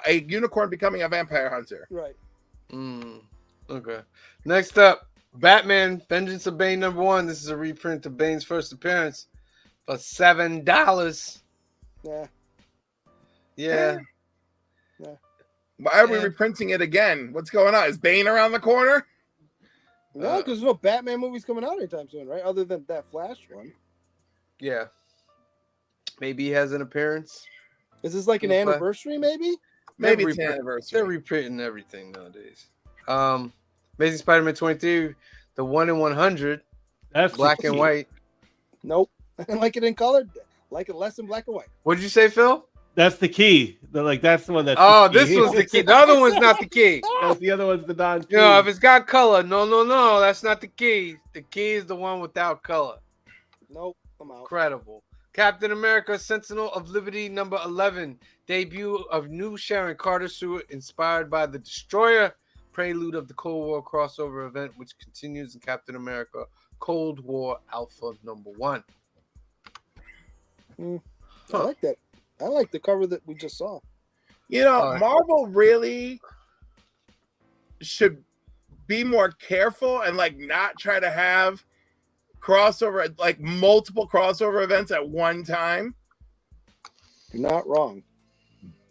A unicorn becoming a vampire hunter. Right. Okay. Next up, Batman Vengeance of Bane #1. This is a reprint of Bane's first appearance for $7. Yeah. Yeah. Why are we reprinting it again? What's going on? Is Bane around the corner? No, because there's no Batman movies coming out anytime soon, right? Other than that Flash one. Yeah. Maybe he has an appearance. Is this like an anniversary, maybe? Maybe They're it's an They're anniversary. reprinting everything nowadays. Amazing Spider-Man 22, the 1 in 100, That's black and white. Nope. I like it in color. Like it less in black and white. What did you say, Phil? That's the key. That's the one that's. Oh, the this key. one's the key. The other one's not the key. That's the other one's the non-key. No, if it's got color, no, that's not the key. The key is the one without color. Nope. I'm out. Incredible. Captain America: Sentinel of Liberty #11, debut of new Sharon Carter suit inspired by the Destroyer, prelude of the Cold War crossover event, which continues in Captain America: Cold War Alpha #1. I like that. I like the cover that we just saw. Marvel really should be more careful and like not try to have crossover, like multiple crossover events at one time. You're not wrong.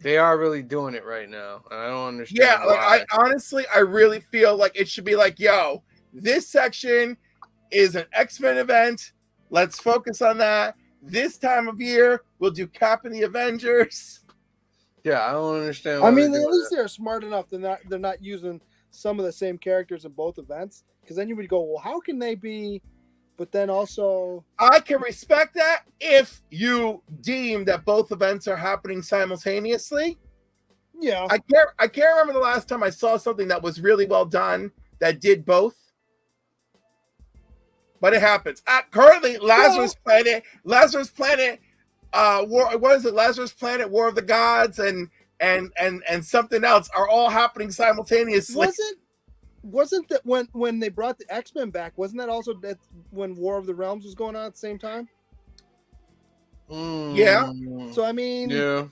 They are really doing it right now, and I don't understand. Yeah, like why. I really feel like it should be like, yo, this section is an X-Men event. Let's focus on that. This time of year, we'll do Cap and the Avengers. Yeah, I don't understand. I mean, at least they're smart enough. They're not using some of the same characters in both events, because then you would go, well, how can they be? But then also, I can respect that if you deem that both events are happening simultaneously. yeah, I can't remember the last time I saw something that was really well done that did both. But it happens. Currently, Lazarus Planet, what is it? Lazarus Planet, War of the Gods, and something else are all happening simultaneously. wasn't that when they brought the X-Men back? Wasn't that also that when War of the Realms was going on at the same time? Yeah. So I mean, Yeah.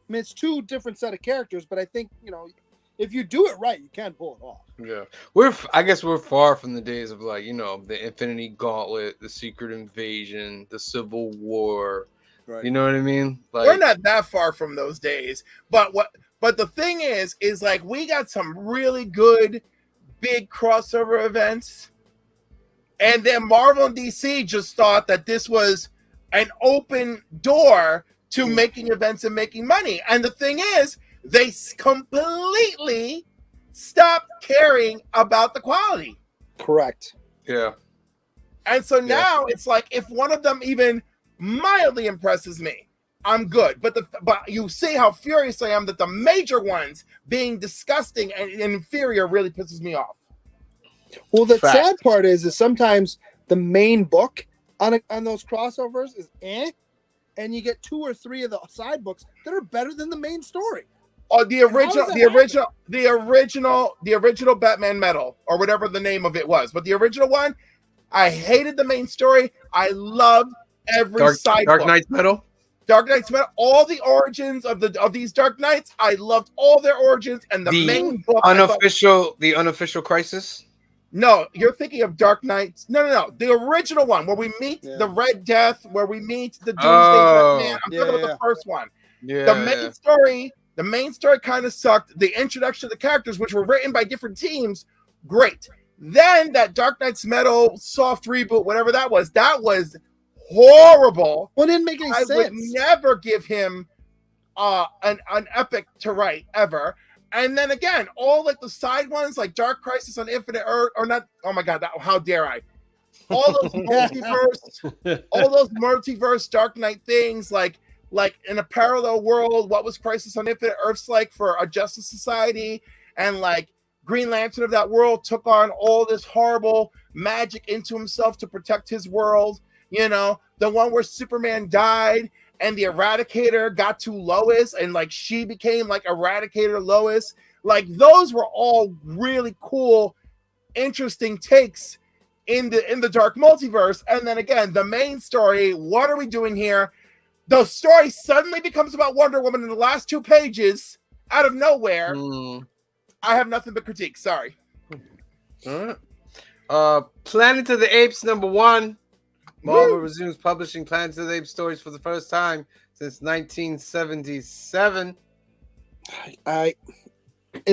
it's two different set of characters, but I think if you do it right, you can pull it off. Yeah, I guess we're far from the days of like the Infinity Gauntlet, the Secret Invasion, the Civil War. Right. You know what I mean? Like, We're not that far from those days. But the thing is like we got some really good big crossover events, and then Marvel and DC just thought that this was an open door to making events and making money. And the thing is, they completely stopped caring about the quality. Correct. Yeah. And so now it's like if one of them even mildly impresses me, I'm good. But you see how furious I am that the major ones being disgusting and inferior really pisses me off. Well, the Fact. sad part is sometimes the main book on those crossovers is and you get 2 or 3 of the side books that are better than the main story. Oh, the original Batman Metal, or whatever the name of it was. But the original one, I hated the main story. I loved every side Dark book. Knight's Metal. Dark Knight's Metal, all the origins of these Dark Knights, I loved all their origins, and the main book. The unofficial Crisis. No, you're thinking of Dark Knights. No. The original one where we meet the Red Death, where we meet the Doomsday Batman. I'm talking about the first one. Yeah. The main story kind of sucked. The introduction of the characters, which were written by different teams, great. Then that Dark Knight's Metal soft reboot, whatever that was horrible. Well, it didn't make any sense. I would never give him an epic to write ever. And then again, all like the side ones, like Dark Crisis on Infinite Earth, or not. Oh my God, how dare I? All those multiverse Dark Knight things, like in a parallel world, what was Crisis on Infinite Earths like for a Justice Society, and like Green Lantern of that world took on all this horrible magic into himself to protect his world. The one where Superman died and the Eradicator got to Lois and like she became like Eradicator Lois. Like those were all really cool, interesting takes in the Dark Multiverse. And then again, the main story, what are we doing here? The story suddenly becomes about Wonder Woman in the last 2 pages out of nowhere. I have nothing but critique. Sorry. All right. Planet of the Apes #1. Marvel resumes publishing Planet of the Apes stories for the first time since 1977. As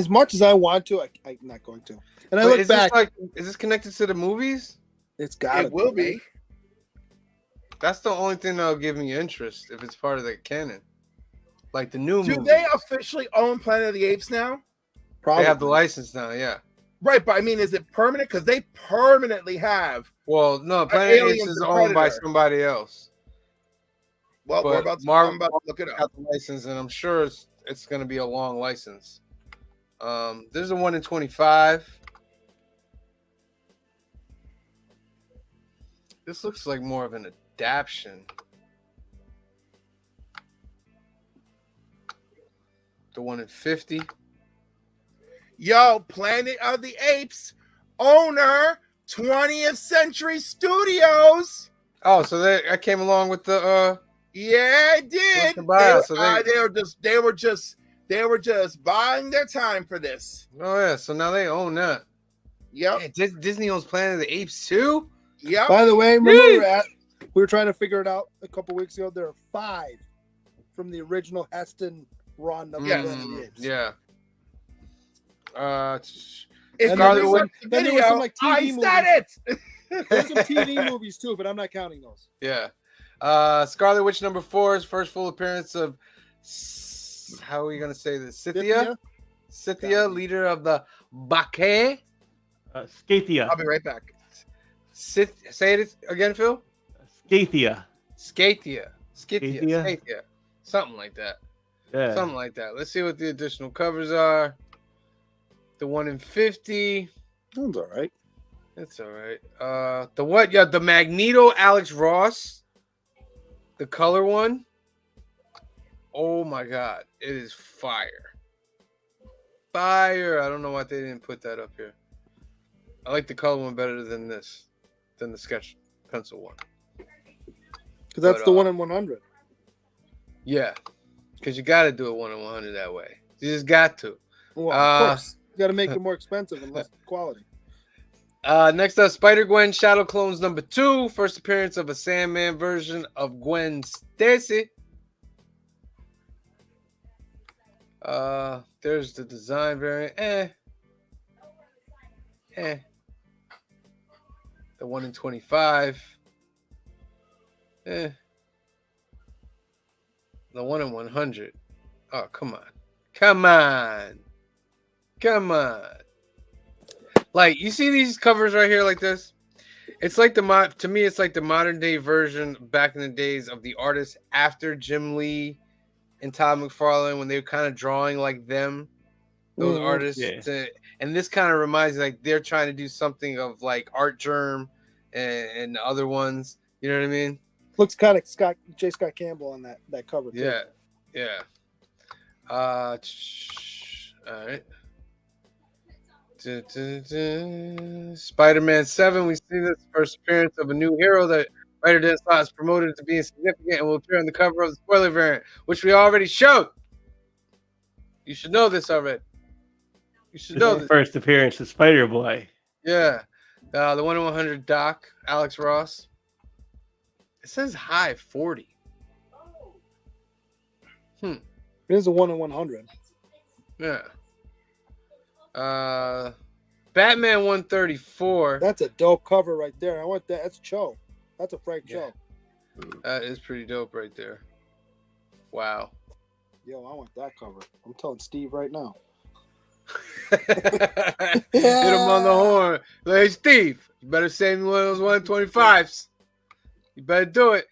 much as I want to, I'm not going to. And I look back. Is this connected to the movies? It's got It will be. That's the only thing that'll give me interest if it's part of the canon. Like the new movie. Do they officially own Planet of the Apes now? Probably. They have the license now, yeah. Right, but I mean, is it permanent? Because they permanently have. Well, no, Planet of the Apes Aliens is and owned by Predator. somebody else. Well, But I'm about to look it got up. the license, and I'm sure it's going to be a long license. There's a 1 in 25. This looks like more of an adaptation. The 1 in 50. Yo, Planet of the Apes owner, 20th Century Studios. Oh, so I came along with the Yeah, it did. With the bio, so they were just buying their time for this. Oh yeah, so now they own that. Yep. Yeah, Disney owns Planet of the Apes too. Yep. By the way, remember we were trying to figure it out a couple weeks ago. There are 5 from the original Heston run of Planet of the Apes. Yeah. If And you Scarlet research Witch- the then there was video, some, like, TV I movies. said it. There's some TV movies too, but I'm not counting those. Yeah. Scarlet Witch #4's first full appearance of how are you gonna say this? Scythia? Scythia, leader of the Bacchae. Scathia. I'll be right back. Say it again, Phil. Scathia. Scythia. Scythia? Scythia. Something like that. Yeah. Something like that. Let's see what the additional covers are. The 1 in 50. Sounds all right. That's all right. The what? Yeah, the Magneto Alex Ross. The color one. Oh my god. It is fire. Fire. I don't know why they didn't put that up here. I like the color one better than this. Than the sketch pencil one. Because that's But, the 1 in 100. Yeah. Because you got to do it 1 in 100 that way. You just got to. Well, of course. You got to make it more expensive and less quality. Next up, Spider-Gwen Shadow Clones number 2. First appearance of a Sandman version of Gwen Stacy. There's the design variant. The 1 in 25. The 1 in 100. Oh, come on. Come on. Come on. Like, you see these covers right here like this? It's like to me, it's like the modern day version back in the days of the artists after Jim Lee and Todd McFarlane when they were kind of drawing like them, those artists. Yeah. And this kind of reminds me like they're trying to do something of like Art Germ and the other ones. You know what I mean? Looks kind of J. Scott Campbell on that cover, too. Yeah. All right. Spider-Man 7. We see this first appearance of a new hero that writer Dan Slott is promoted to being significant and will appear on the cover of the spoiler variant, which we already showed. You should know this already. You should know this. First appearance of Spider-Boy. Yeah. The 1 in 100 Doc, Alex Ross. It says high 40. It is a 1 in 100. Yeah. Batman 134. That's a dope cover right there. I want that. That's Cho. That's a Frank Cho. That is pretty dope right there. Wow. Yo, I want that cover. I'm telling Steve right now. Hit him on the horn. Like, hey, Steve, you better send me one of those 125s. You better do it.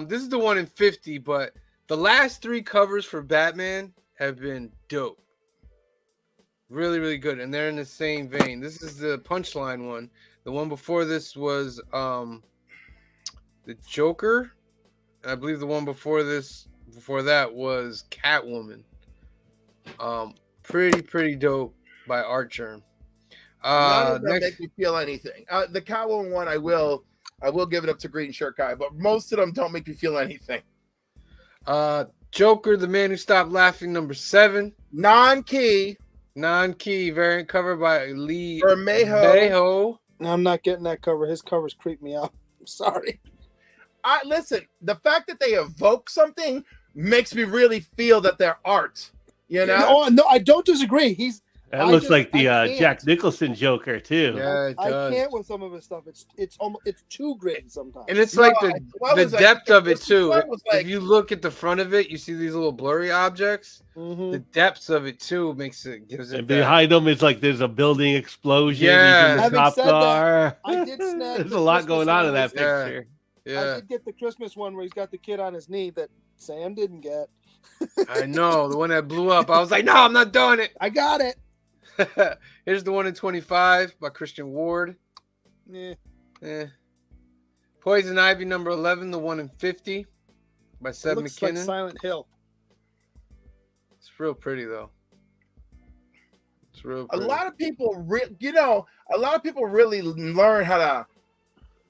This is the 1 in 50, but the last 3 covers for Batman have been dope. Really, really good. And they're in the same vein. This is the Punchline one. The one before this was the Joker. And I believe the one before that was Catwoman. Pretty dope by Art Germ. None of them make me feel anything. The Catwoman one, I will give it up to Green Shirt Guy, but most of them don't make me feel anything. Joker, the Man Who Stopped Laughing, number 7. Non-key variant cover by Lee Bermejo. I'm not getting that cover. His covers creep me out. I'm sorry. Listen, the fact that they evoke something makes me really feel that they're art. You know? Oh no, I don't disagree. That looks like the Jack Nicholson Joker too. Yeah, it does. I can't with some of his stuff. It's almost too gritty sometimes. And it's like the depth of it too. If you look at the front of it, you see these little blurry objects. Mm-hmm. The depths of it too gives it. And behind them is like there's a building explosion. Yeah. He's in the Having cop said that, car. I did snag There's the a lot Christmas going on in one. that picture. I Yeah, did get the Christmas one where he's got the kid on his knee that Sam didn't get. I know the one that blew up. I was like, no, I'm not doing it. I got it. Here's the 1 in 25 by Christian Ward. Poison Ivy number 11, the 1 in 50 by Seth Looks McKinnon. like Silent Hill. It's real pretty though. It's real A pretty. lot of people really learn how to.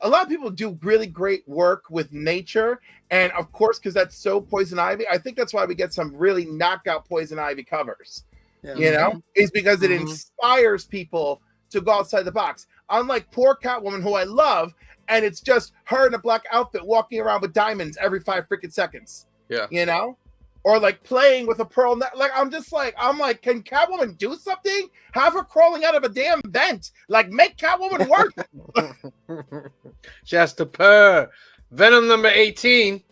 A lot of people do really great work with nature, and of course, because that's so Poison Ivy, I think that's why we get some really knockout Poison Ivy covers. Yeah. You know, is because it inspires people to go outside the box. Unlike poor Catwoman, who I love, and it's just her in a black outfit walking around with diamonds every 5 freaking seconds. Yeah. You know? Or like playing with a pearl. Like, I'm like, can Catwoman do something? Have her crawling out of a damn vent. Like, make Catwoman work. She has to purr. Venom number 18.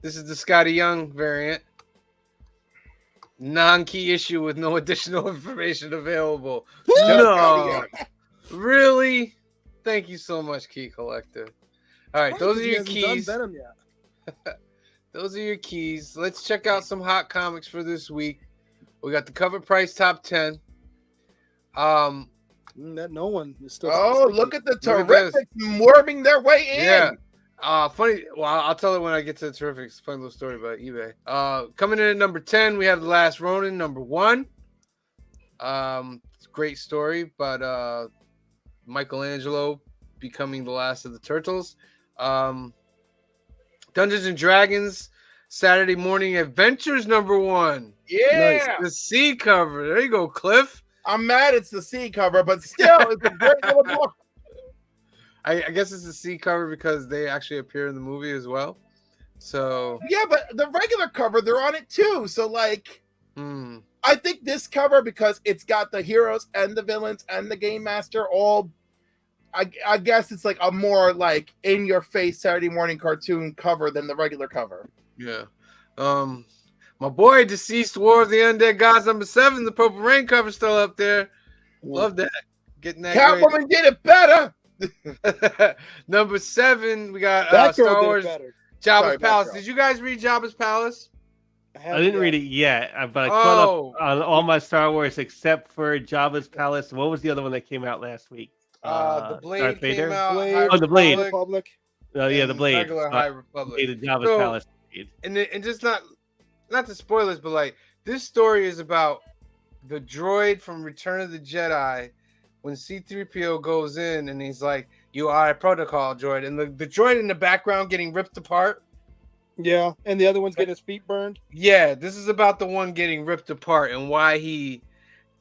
This is the Scotty Young variant. Non-key issue with no additional information available. No. Really? Thank you so much, Key Collector. All right, those are He your hasn't done keys. Venom yet. Those are your keys. Let's check out some hot comics for this week. We got the cover price top 10. That no one is still. Oh, look at the Look at terrific worming their way in. Yeah. Funny. Well, I'll tell it when I get to the terrific. Funny little story about eBay. Coming in at number 10, we have The Last Ronin, number 1. Great story, but Michelangelo becoming the last of the turtles. Dungeons and Dragons, Saturday Morning Adventures, number 1. Yeah. The C cover. There you go, Cliff. I'm mad it's the C cover, but still, it's a great little book. I guess it's the C cover because they actually appear in the movie as well. So Yeah, but the regular cover, they're on it too. So, like, hmm. I think this cover, because it's got the heroes and the villains and the game master all, I guess it's like a more like in your face Saturday morning cartoon cover than the regular cover. Yeah. My boy, Deceased War of the Undead Gods, number 7. The Purple Rain cover still up there. Love that. Getting that. Catwoman did it better. Great. Number 7, we got That Star girl did Wars it better. Jabba's Sorry, Palace. Batgirl. Did you guys read Jabba's Palace? I didn't read it yet, but I caught Oh. up on all my Star Wars except for Jabba's Palace. What was the other one that came out last week? The Darth Blade came Vader? out. Blade. High Oh, the Blade. Republic, Republic. Oh, yeah, the and Blade. Regular High Republic. The Jabba's So- Palace. And just not to spoil this, but like this story is about the droid from Return of the Jedi when C-3PO goes in and he's like, "You are a protocol droid," and the droid in the background getting ripped apart. Yeah, and the other one's getting his feet burned. Yeah, this is about the one getting ripped apart and why he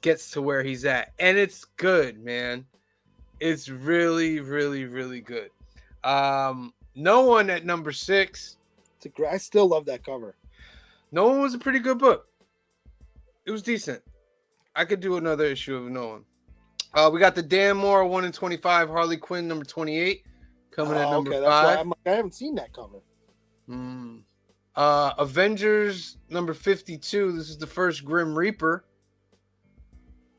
gets to where he's at, and it's good, man. It's really, really, really good. No One at number 6. I still love that cover. No One was a pretty good book. It was decent. I could do another issue of No One. We got the Dan Moore 1 in 25 Harley Quinn number 28 coming at number 5. That's why I'm like, I haven't seen that cover. Avengers number 52. This is the first Grim Reaper.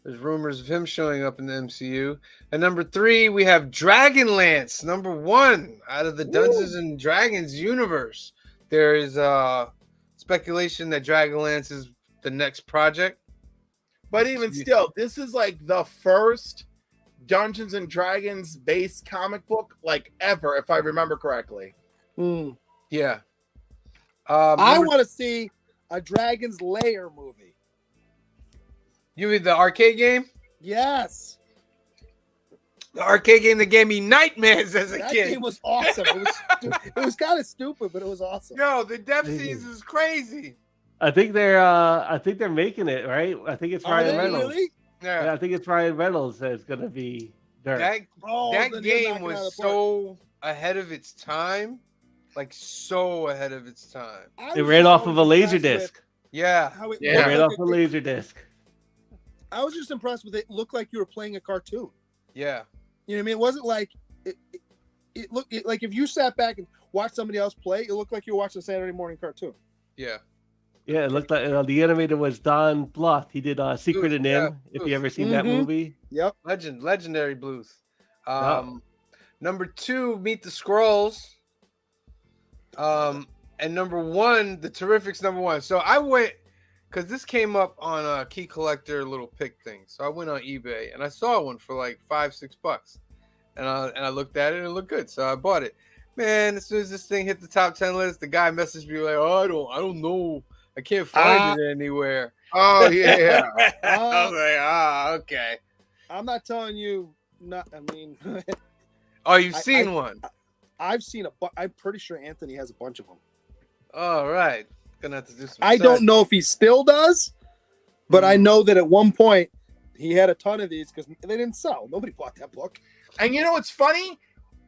There's rumors of him showing up in the MCU. And number 3, we have Dragonlance number 1 out of the Dungeons and Dragons universe. There is speculation that Dragonlance is the next project. But even still, this is like the first Dungeons and Dragons based comic book like ever, if I remember correctly. Yeah. I want to see a Dragon's Lair movie. You mean the arcade game? Yes. The arcade game that gave me nightmares as a That kid. game was awesome. It was kind of stupid, but it was awesome. Yo, the death scenes is crazy. I think they're making it, right? I think it's Are Ryan they Reynolds. really? Yeah. Yeah, I think it's Ryan Reynolds that's gonna be Dirk. That Then you're game knocking out was the park. so ahead of its time. Like so ahead of its time. I It was ran just off of a always laser impressed with disc. Yeah. how it It Yeah. ran looked off a like laser disc. I was just impressed with it. It looked like you were playing a cartoon. Yeah. You know what I mean? It wasn't like it looked like if you sat back and watched somebody else play, it looked like you were watching a Saturday morning cartoon. Yeah. Yeah, it looked like the animator was Don Bluth. He did Secret in Yeah, Him. If you ever seen that Mhm. movie, Yep. Legendary Blues. Yeah. Number 2, Meet the Skrulls. And number 1, the Terrifics number 1. So I went because this came up on a Key Collector little pick thing. So I went on eBay and I saw one for like $5-6, and I looked at it and it looked good, so I bought it. Man, as soon as this thing hit the top 10 list, the guy messaged me like, "Oh, I don't know, I can't find it anywhere." Oh yeah. I was like, okay. I'm not telling you. Not. I mean, Oh, you've I- seen one. I've seen I'm pretty sure Anthony has a bunch of them. All right. Gonna have to do some I don't know if he still does, but I know that at one point he had a ton of these because they didn't sell. Nobody bought that book. And you know what's funny?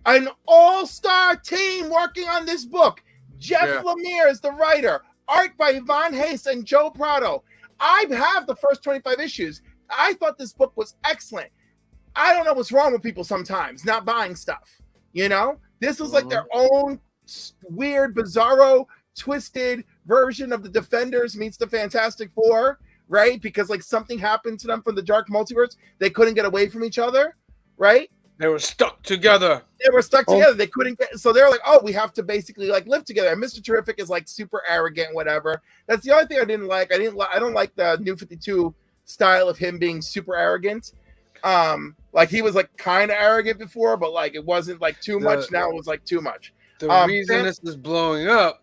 An all-star team working on this book. Jeff Yeah. Lemire is the writer. Art by Yvonne Hayes and Joe Prado. I have the first 25 issues. I thought this book was excellent. I don't know what's wrong with people sometimes not buying stuff. You know, this was like their own weird, bizarro, twisted version of the Defenders meets the Fantastic Four, right? Because like something happened to them from the Dark Multiverse, they couldn't get away from each other, right? They were stuck together. They were stuck together. They couldn't get, so they're like, oh, we have to basically like live together. And Mr. Terrific is like super arrogant, whatever. That's the only thing I didn't like. I don't like the New 52 style of him being super arrogant. Like he was like kind of arrogant before, but like it wasn't like too much. Now it was like too much. The reason this is blowing up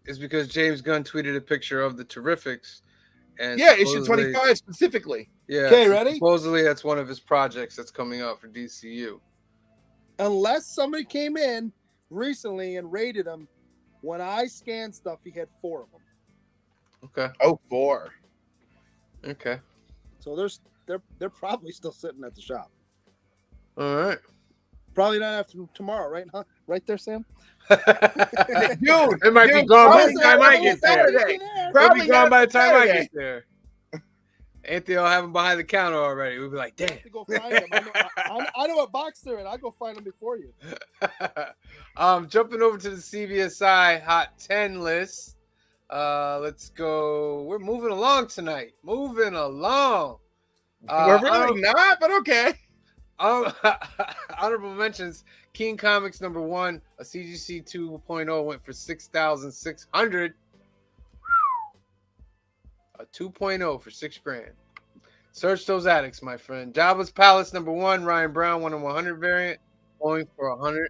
is because James Gunn tweeted a picture of the Terrifics. And yeah, issue 25 specifically. Yeah. Okay, ready? Supposedly that's one of his projects that's coming out for DCU. Unless somebody came in recently and rated him, when I scanned stuff, he had 4 of them. Okay. Oh, 4. Okay. So they're probably still sitting at the shop. All right. Probably not after tomorrow, right? Huh? Right there, Sam? Dude, it might be gone by the time I get there. It'll be gone by the time I get there. Anthony will have him behind the counter already. We'll be like, damn. To go find him. I know what box they're in. I'll go find them before you. Jumping over to the CBSI Hot 10 list. Let's go. We're moving along tonight. Moving along. We're really not, but okay. Honorable mentions: King Comics #1, a CGC 2.0 went for 6,600. A 2.0 for $6,000. Search those addicts, my friend. Jabba's Palace #1, Ryan Brown 1/100 variant, going for $120.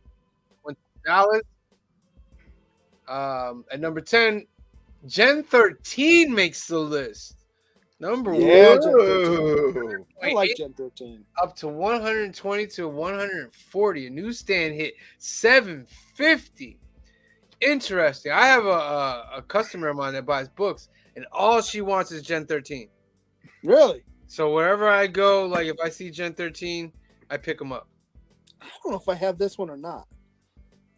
At number 10, Gen 13 makes the list. Number Yeah, one. Gen 13. I like Gen 13. Up to 120 to 140. A newsstand hit 750. Interesting. I have a customer of mine that buys books, and all she wants is Gen 13. Really? So wherever I go, like if I see Gen 13, I pick them up. I don't know if I have this one or not.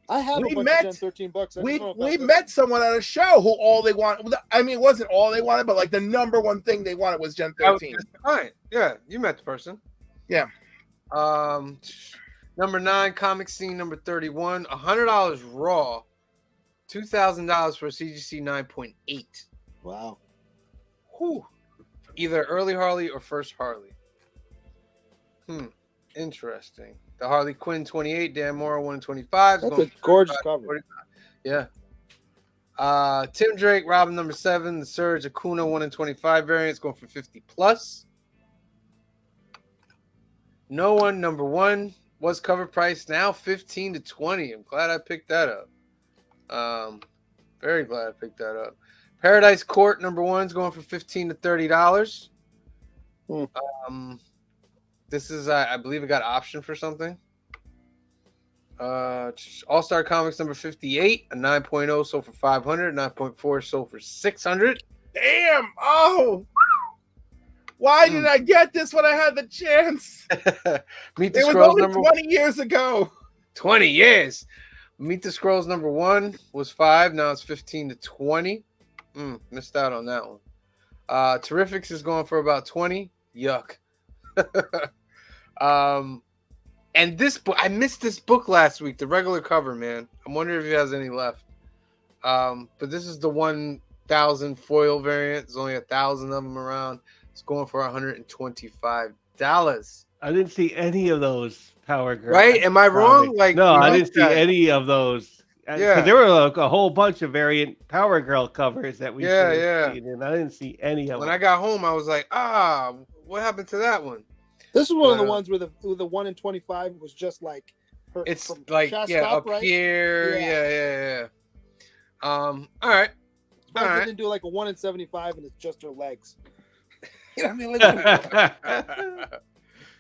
I have We a bunch met- of Gen 13 books. I We just don't know if that's met someone at a show who all they wanted. I mean, it wasn't all they wanted, but like the number one thing they wanted was Gen 13. Fine. Yeah, you met the person. Yeah. Number 9, Comic Scene number 31, $100 raw, $2,000 for a CGC 9.8. Wow. Whew. Either early Harley or first Harley. Interesting. The Harley Quinn 28, Dan Mora 125. That's a gorgeous cover. 45. Yeah. Tim Drake, Robin number 7, the Surge Acuna 1/25 variants going for 50 plus. No One number 1 was cover price, now 15 to 20. I'm glad I picked that up. Very glad I picked that up. Paradise Court number 1 is going for $15 to $30. This is I believe it got option for something. All-Star Comics number 58, a 9.0 sold for $500, 9.4 sold for $600. Damn! Oh, why did I get this when I had the chance? Meet the It was Scrolls only number 20 years ago. 20 years. Meet the Scrolls number 1 was 5, now it's 15 to 20. Missed out on that one. Terrifics is going for about 20. Yuck. And this book, I missed this book last week, the regular cover, man. I'm wondering if he has any left. But this is the 1,000 foil variant. There's only 1,000 of them around. It's going for $125. I didn't see any of those Power Girl. Right? Am I wrong? Like, no, I like didn't see that. any of those. Yeah. Because there were like a whole bunch of variant Power Girl covers that we Yeah, should have yeah. seen, and I didn't see any of When them. I got home, I was like, what happened to that one? This is one of the ones where the 1 in 25 was just like her. It's from like, chest up right? here. Yeah. All right. But All they right. didn't do like a 1 in 75 and it's just her legs. You know what I mean? Like,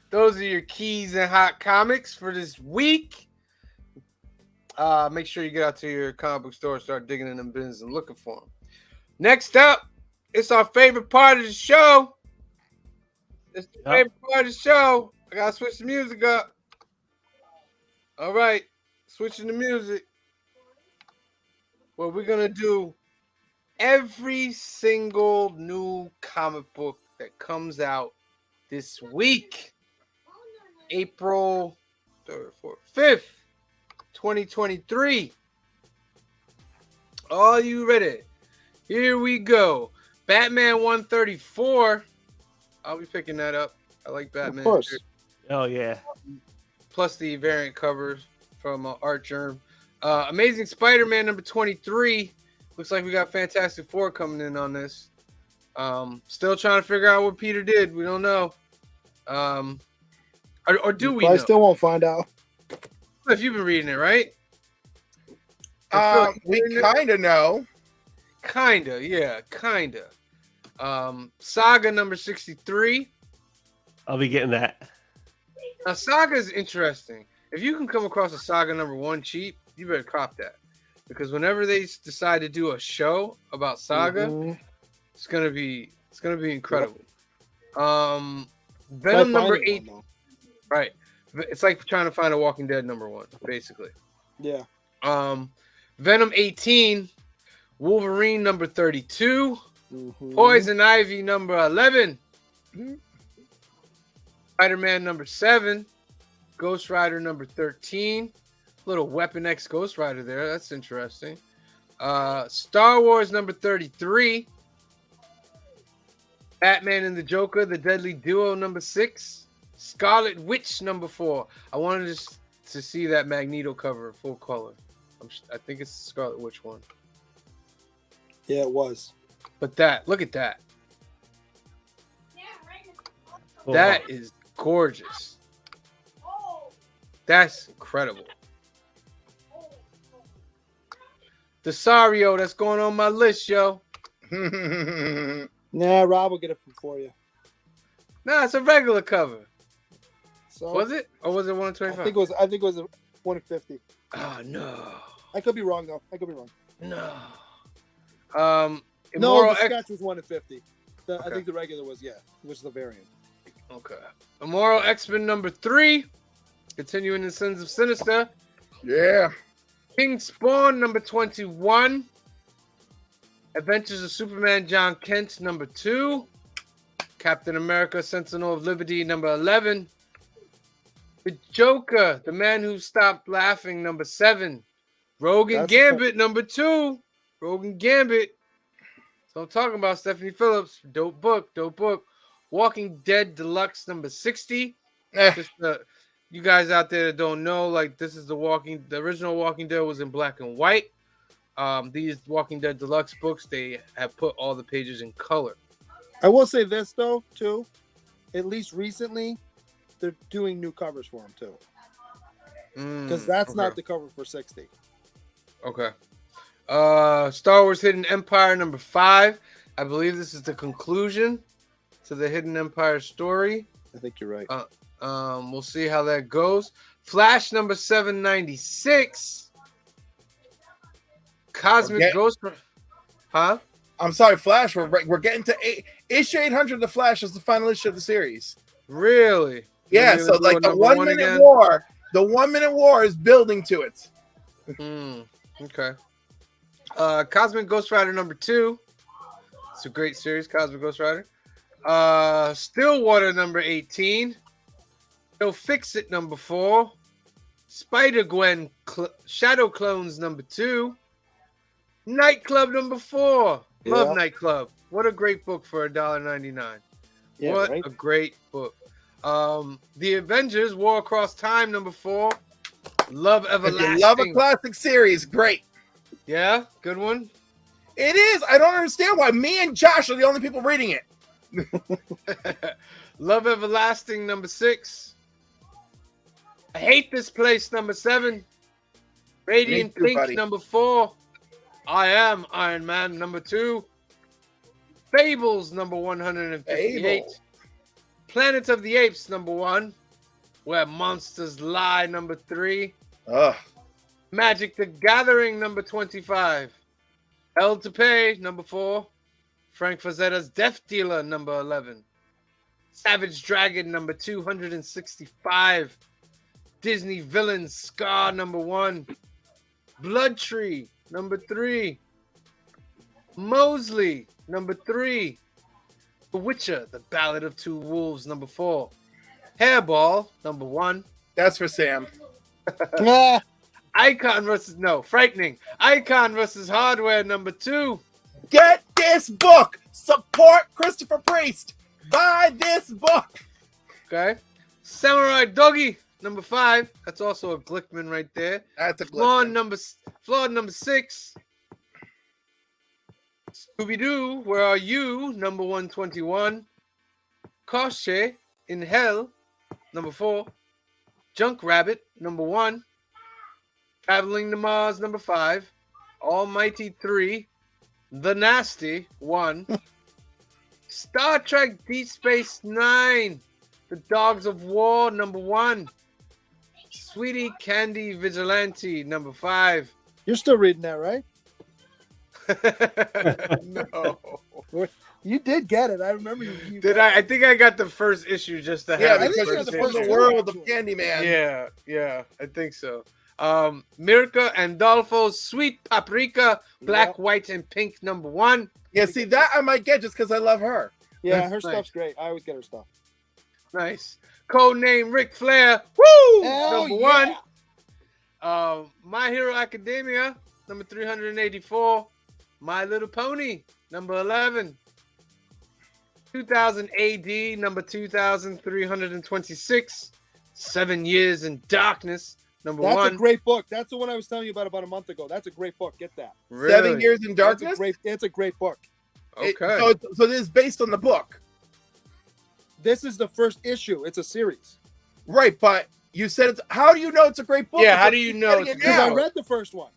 Those are your keys and hot comics for this week. Make sure you get out to your comic book store, start digging in them bins and looking for them. Next up, it's our favorite part of the show. It's the favorite part of the show. I gotta switch the music up. All right, switching the music. What we're gonna do, every single new comic book that comes out this week, April 3rd, 4th, 5th, 2023. Are you ready? Here we go. Batman 134. I'll be picking that up. I like Batman. Of course. Oh yeah. Plus the variant covers from Art Germ. Amazing Spider-Man number 23. Looks like we got Fantastic Four coming in on this. Still trying to figure out what Peter did. We don't know. Or do we know? I still won't find out. If you've been reading it, right? I feel like We reading it. kind of know. Kinda, yeah, kinda. Saga number 63. I'll be getting that. Now, Saga is interesting. If you can come across a Saga number 1 cheap, you better cop that. Because whenever they decide to do a show about Saga, Mhm. it's gonna be incredible. Try Venom number finding 8, one, though. right? It's like trying to find a Walking Dead number 1, basically. Yeah. Venom 18, Wolverine number 32, Mhm. Poison Ivy number 11, Spider-Man number 7, Ghost Rider number 13, little Weapon X Ghost Rider there. That's interesting. Star Wars number 33, Batman and the Joker, the Deadly Duo number 6, Scarlet Witch number 4. I wanted to see that Magneto cover full color. I think it's the Scarlet Witch one. Yeah, it was. But look at that. Cool. That is gorgeous. That's incredible. Desario, that's going on my list, yo. Nah, Rob will get it for you. Nah, it's a regular cover. So Was it? Or was it I 125? think it was a 150. Oh, no. I could be wrong though. I could be wrong. No. No, Immortal the X. sketch was 150. I Okay. think the regular was was the variant. Okay. Immortal X-Men number 3. Continuing the Sins of Sinister. Yeah. King Spawn number 21. Adventures of Superman John Kent number 2. Captain America Sentinel of Liberty number 11. The Joker, the man who stopped laughing number 7. Rogue and That's a Gambit number 2. Rogue and Gambit. So I'm talking about Stephanie Phillips. Dope book, dope book. Walking Dead Deluxe number 60. Just you guys out there that don't know, like this is the original Walking Dead was in black and white. These Walking Dead Deluxe books, they have put all the pages in color. I will say this though, too. At least recently, they're doing new covers for them too. Because that's not the cover for 60. Okay. Star Wars Hidden Empire number 5. I believe this is the conclusion to the Hidden Empire story. I think you're right. We'll see how that goes. Flash number 796. Cosmic Ghost. Huh? I'm sorry, Flash. We're getting to issue 800. The Flash is the final issue of the series. Really? Yeah. You're So gonna do like a the number 1 one minute again? war. The 1 minute war is building to it. Okay. Cosmic Ghost Rider number 2. It's a great series, Cosmic Ghost Rider. Stillwater number 18. No Fix It number 4. Spider Gwen Shadow Clones number 2. Nightclub number 4. Love Yeah. Nightclub. What a great book for $1.99. Yeah, What right? a great book. The Avengers War Across Time number 4. Love If Everlasting. you love a classic series, great. Yeah, good one. It is. I don't understand why me and Josh are the only people reading it. Love Everlasting number 6. I Hate This Place number 7. Radiant Me too, Pink buddy. number 4. I Am Iron Man number 2. Fables number 158. Fable. Planet of the Apes number 1. Where Monsters Lie number 3. Ugh. Magic the Gathering number 25. Hell to Pay number 4. Frank Frazzetta's Death Dealer number 11. Savage Dragon number 265. Disney Villains Scar number 1. Blood Tree number 3. Mosley number 3. The Witcher, The Ballad of Two Wolves number 4. Hairball number 1. That's for Sam. Ah, Frightening. Icon versus Hardware number 2. Get this book. Support Christopher Priest. Buy this book. Okay. Samurai Doggy, number 5. That's also a Glickman right there. That's a Flawed Glickman. number 6. Scooby-Doo, Where Are You? Number 121. Koche in Hell, number 4. Junk Rabbit, number 1. Traveling to Mars, number 5. Almighty 3. The Nasty, 1. Star Trek Deep Space Nine, The Dogs of War, number 1. Sweetie Candy Vigilante, number 5. You're still reading that, right? No. You did get it. I remember you. Did I? I think I got the first issue just to Yeah, have I the think because you first got the from first the issue. world of actually. Candyman. Yeah, I think so. Mirka and Dolfo's Sweet Paprika, Black, Yeah. White, and Pink, number 1. Yeah, see, that I might get just because I love her. Yeah, That's her nice. stuff's great. I always get her stuff. Nice. Codename Ric Flair, woo! Hell number yeah. 1. My Hero Academia, number 384. My Little Pony, number 11. 2000 AD, number 2326. 7 Years in Darkness, number That's 1. a great book. That's the one I was telling you about a month ago. That's a great book. Get that. Really? 7 Years in That's Darkness. it's a great book. Okay. So this is based on the book, This is the first issue. It's a series. right? But you said it's. How do you know it's a great book? Yeah, If how you're do you know getting it's it a Because good I now? read the first one.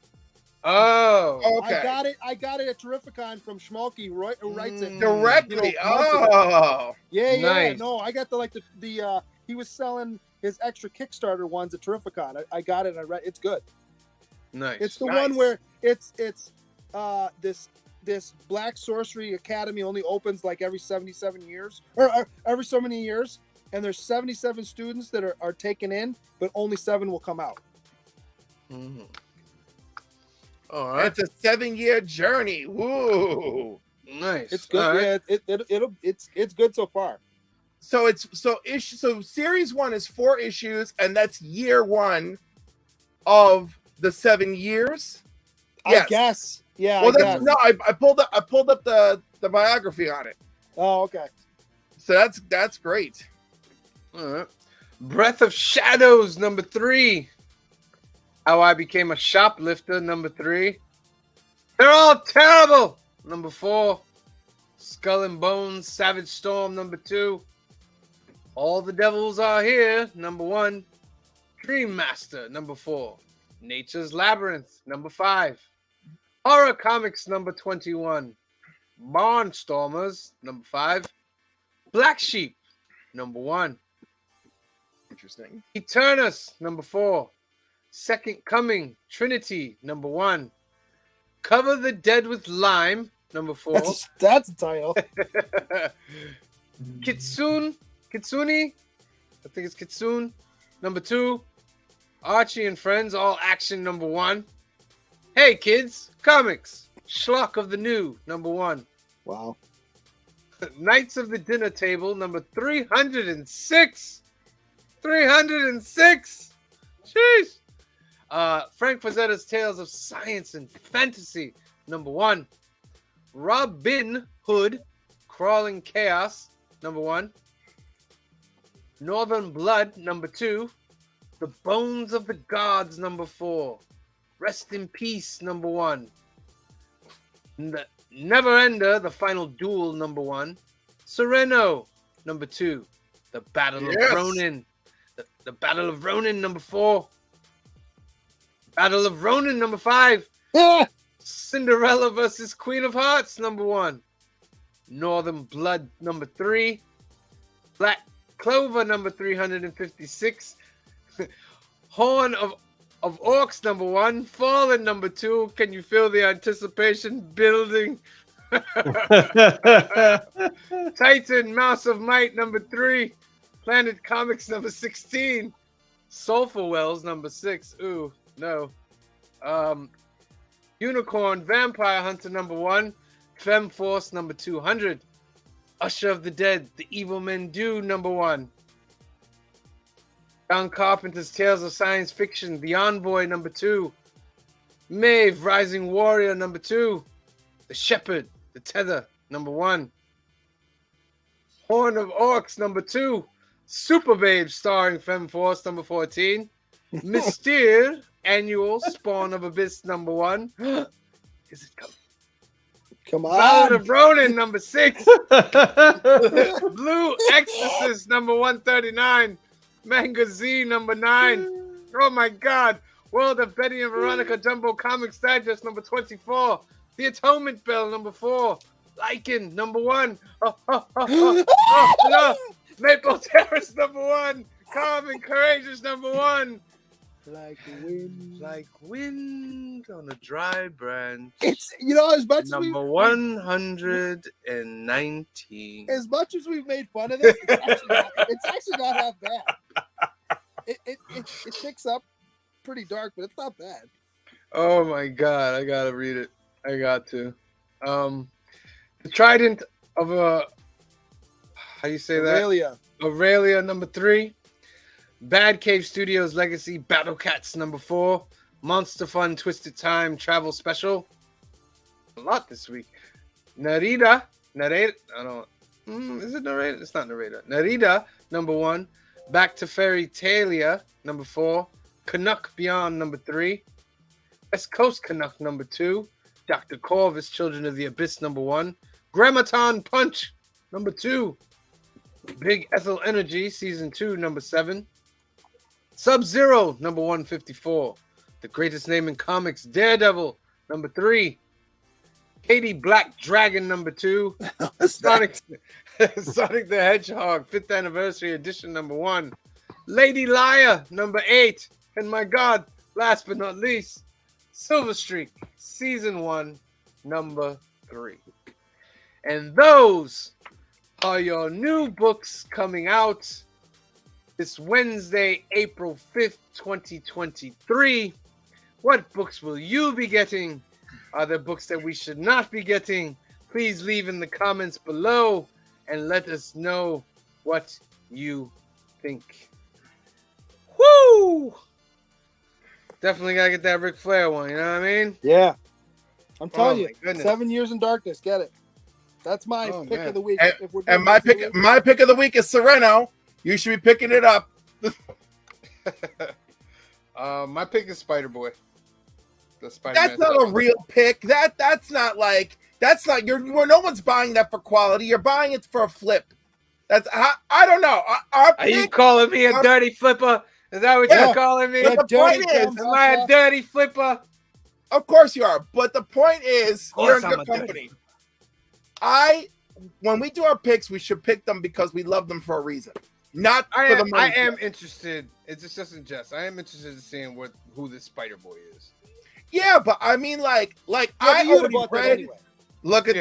Oh. Okay. I got it at Terrificon from Schmalky, who writes it. Directly. months ago. Oh. Yeah. Nice. No, I got the he was selling his extra Kickstarter ones at Terrificon. I got it and I read it's good. Nice. It's the Nice. one where it's this Black Sorcery Academy only opens like every 77 years or every so many years, and there's 77 students that are taken in, but only 7 will come out. Mhm. All right. It's a 7-year journey. Woo. Nice. It's good. All right. Yeah, it's good so far. So so series 1 is 4 issues, and that's year 1 of the 7 years. Yes. I guess. Yeah. Well, I that's guess. no. I pulled up the biography on it. Oh, okay. So that's great. All right. Breath of Shadows, number 3. How I Became a Shoplifter, number 3. They're All Terrible, number 4. Skull and Bones, Savage Storm, number 2. All the Devils Are Here, number 1. Dream Master, number 4. Nature's Labyrinth, number 5. Horror Comics, number 21. Barnstormers, number 5. Black Sheep, number 1. Interesting. Eternus, number 4. Second Coming, Trinity, number 1. Cover the Dead with Lime, number 4. That's the title. Kitsune, I think it's Kitsune, number 2. Archie and Friends, All Action, number 1. Hey Kids, Comics, Schlock of the New, number 1. Wow. Knights of the Dinner Table, number 306. 306. Jeez. Frank Frazzetta's Tales of Science and Fantasy, number 1. Robin Hood, Crawling Chaos, number 1. Northern Blood, number 2. The Bones of the Gods, number 4. Rest in Peace, number 1. Never Ender, The Final Duel, number 1. Sereno, number 2. The Battle Yes. of Ronin. The Battle of Ronin, number 4. Battle of Ronin, number 5. Yeah. Cinderella versus Queen of Hearts, number 1. Northern Blood, number 3. Black Clover, number 356. Horn of Orcs, number 1. Fallen, number 2. Can you feel the anticipation building? Titan, Mouse of Might, number 3. Planet Comics, number 16. Sulphur Wells, number 6. Ooh, no. Unicorn, Vampire Hunter, number 1. Femme Force, number 200. Usher of the Dead, The Evil Men Do, number 1. John Carpenter's Tales of Science Fiction, The Envoy, number 2. Maeve, Rising Warrior, number 2. The Shepherd, The Tether, number 1. Horn of Orcs, number 2. Super Babe, starring Femme Force, number 14. Mystere, Annual, Spawn of Abyss, number 1. Is it coming? Come Ballad on. of Ronin, number 6. Blue Exorcist, number 139. Manga Z, number 9. Oh my God. World of Betty and Veronica Jumbo Comics Digest, number 24. The Atonement Bell, number 4. Lycan, number 1. No. Maple Terrace, number 1. Calm and Courageous, number 1. Like wind. Like wind on a dry branch. It's as much Number 119. as much as we've made fun of this, it's actually not half bad. It picks up pretty dark, but it's not bad. Oh my God, I gotta read it. I got to. The Trident of how do you say that? Aurelia, number 3. Bad Cave Studios Legacy Battle Cats, number 4. Monster Fun Twisted Time Travel Special. A lot this week. Narita. I don't. Is it Narita? It's not Narita. Narita, number 1. Back to Fairy Talia, number 4. Canuck Beyond, number 3. West Coast Canuck, number 2. Dr. Corvus, Children of the Abyss, number 1. Grammaton Punch, number 2. Big Ethel Energy, season 2, number 7. Sub-Zero, number 154. The Greatest Name in Comics, Daredevil, number 3. Katie Black Dragon, number 2. Sonic the Hedgehog, 5th Anniversary Edition, number 1. Lady Liar, number 8. And my God, last but not least, Silver Streak, season 1, number 3. And those are your new books coming out this Wednesday, April 5th, 2023. What books will you be getting? Are there books that we should not be getting? Please leave in the comments below and let us know what you think. Woo! Definitely gotta get that Ric Flair one, you know what I mean? Yeah. I'm telling Oh, you, my goodness. 7 Years in Darkness. Get it. That's my Oh, pick man. of the week. And, If we're doing and my pick of the week. my pick of the week is Sereno. You should be picking it up. My pick is Spider Boy. The Spider That's not a real pick. That's not no one's buying that for quality. You're buying it for a flip. That's I don't know. Are you calling me a dirty flipper? Is that what Yeah. you're calling me? But the point is, Am I a dirty flipper? of course you are. But the point is, Of you're course in I'm good a dirty company. When we do our picks, we should pick them because we love them for a reason, not for the money. I am interested. It's just in jest. I am interested in seeing who this Spider Boy is. Yeah, but I mean, I you'd already have bought that read. anyway. Look at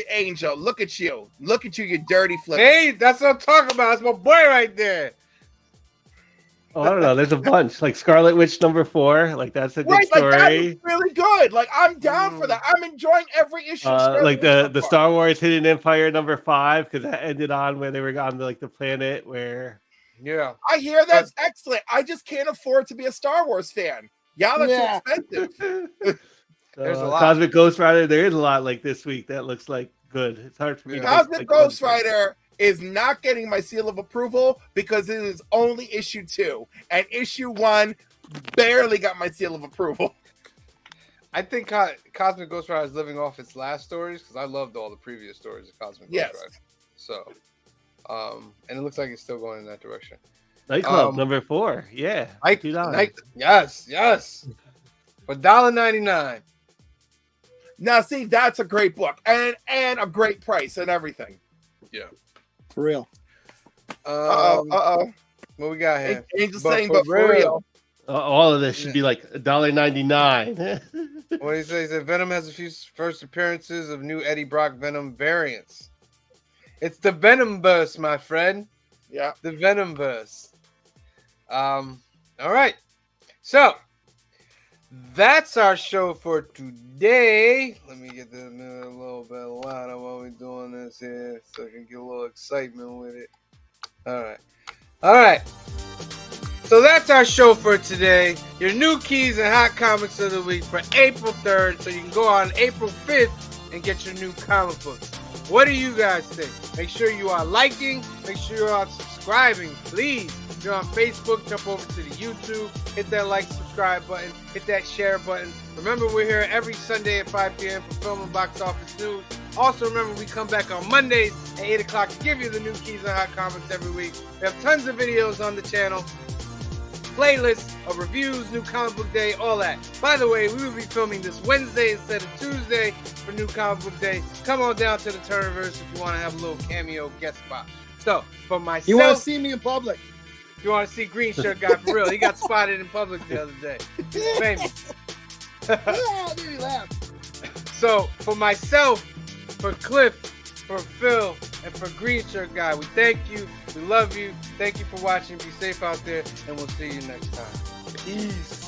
Angel. Look at you, you dirty flipper. Hey, that's what I'm talking about. That's my boy right there. Oh, I don't know. There's a bunch. Like Scarlet Witch number 4. Like that's a good Right, like that story. was really good. Like I'm down for that. I'm enjoying every issue. of Scarlet Like Witch the so far. Star Wars Hidden Empire number 5, because that ended on where they were on the planet where Yeah. I hear that's excellent. I just can't afford to be a Star Wars fan. Y'all are Yeah. too expensive. There's a lot. Cosmic Ghost Rider. There is a lot like this week that looks like good. It's hard for me. to Cosmic pick Ghost one. Rider is not getting my seal of approval because it is only issue 2, and issue 1 barely got my seal of approval. I think Cosmic Ghost Rider is living off its last stories because I loved all the previous stories of Cosmic Yes. Ghost Rider. So, and it looks like it's still going in that direction. Nightclub number 4. Yeah. $2. Yes. For $1.99. Now, see, that's a great book and a great price and everything. Yeah. For real. What What we got here? Angel's But saying, for but for real. real. All of this should be like $1.99. What do you say? He said Venom has a few first appearances of new Eddie Brock Venom variants. It's the Venomverse, my friend. Yeah. The Venomverse. All right. So that's our show for today. Let me get this a little bit louder while we're doing this here so I can get a little excitement with it. All right. So that's our show for today. Your new keys and hot comics of the week for April 3rd. So you can go on April 5th and get your new comic books. What do you guys think? Make sure you are liking. Make sure you are subscribing, please. If you're on Facebook, jump over to the YouTube. Hit that like, subscribe button. Hit that share button. Remember, we're here every Sunday at 5 p.m. for Film and Box Office News. Also, remember, we come back on Mondays at 8 o'clock to give you the new keys and hot comics every week. We have tons of videos on the channel. Playlists of reviews, New Comic Book Day, all that. By the way, we will be filming this Wednesday instead of Tuesday for New Comic Book Day. Come on down to the Turniverse if you want to have a little cameo guest spot. So, for myself... You want to see me in public? You want to see Green Shirt Guy for real. He got spotted in public the other day. He's famous. Yeah, dude, laugh. So, for myself, for Cliff, for Phil, and for Green Shirt Guy, we thank you. We love you. Thank you for watching. Be safe out there, and we'll see you next time. Peace.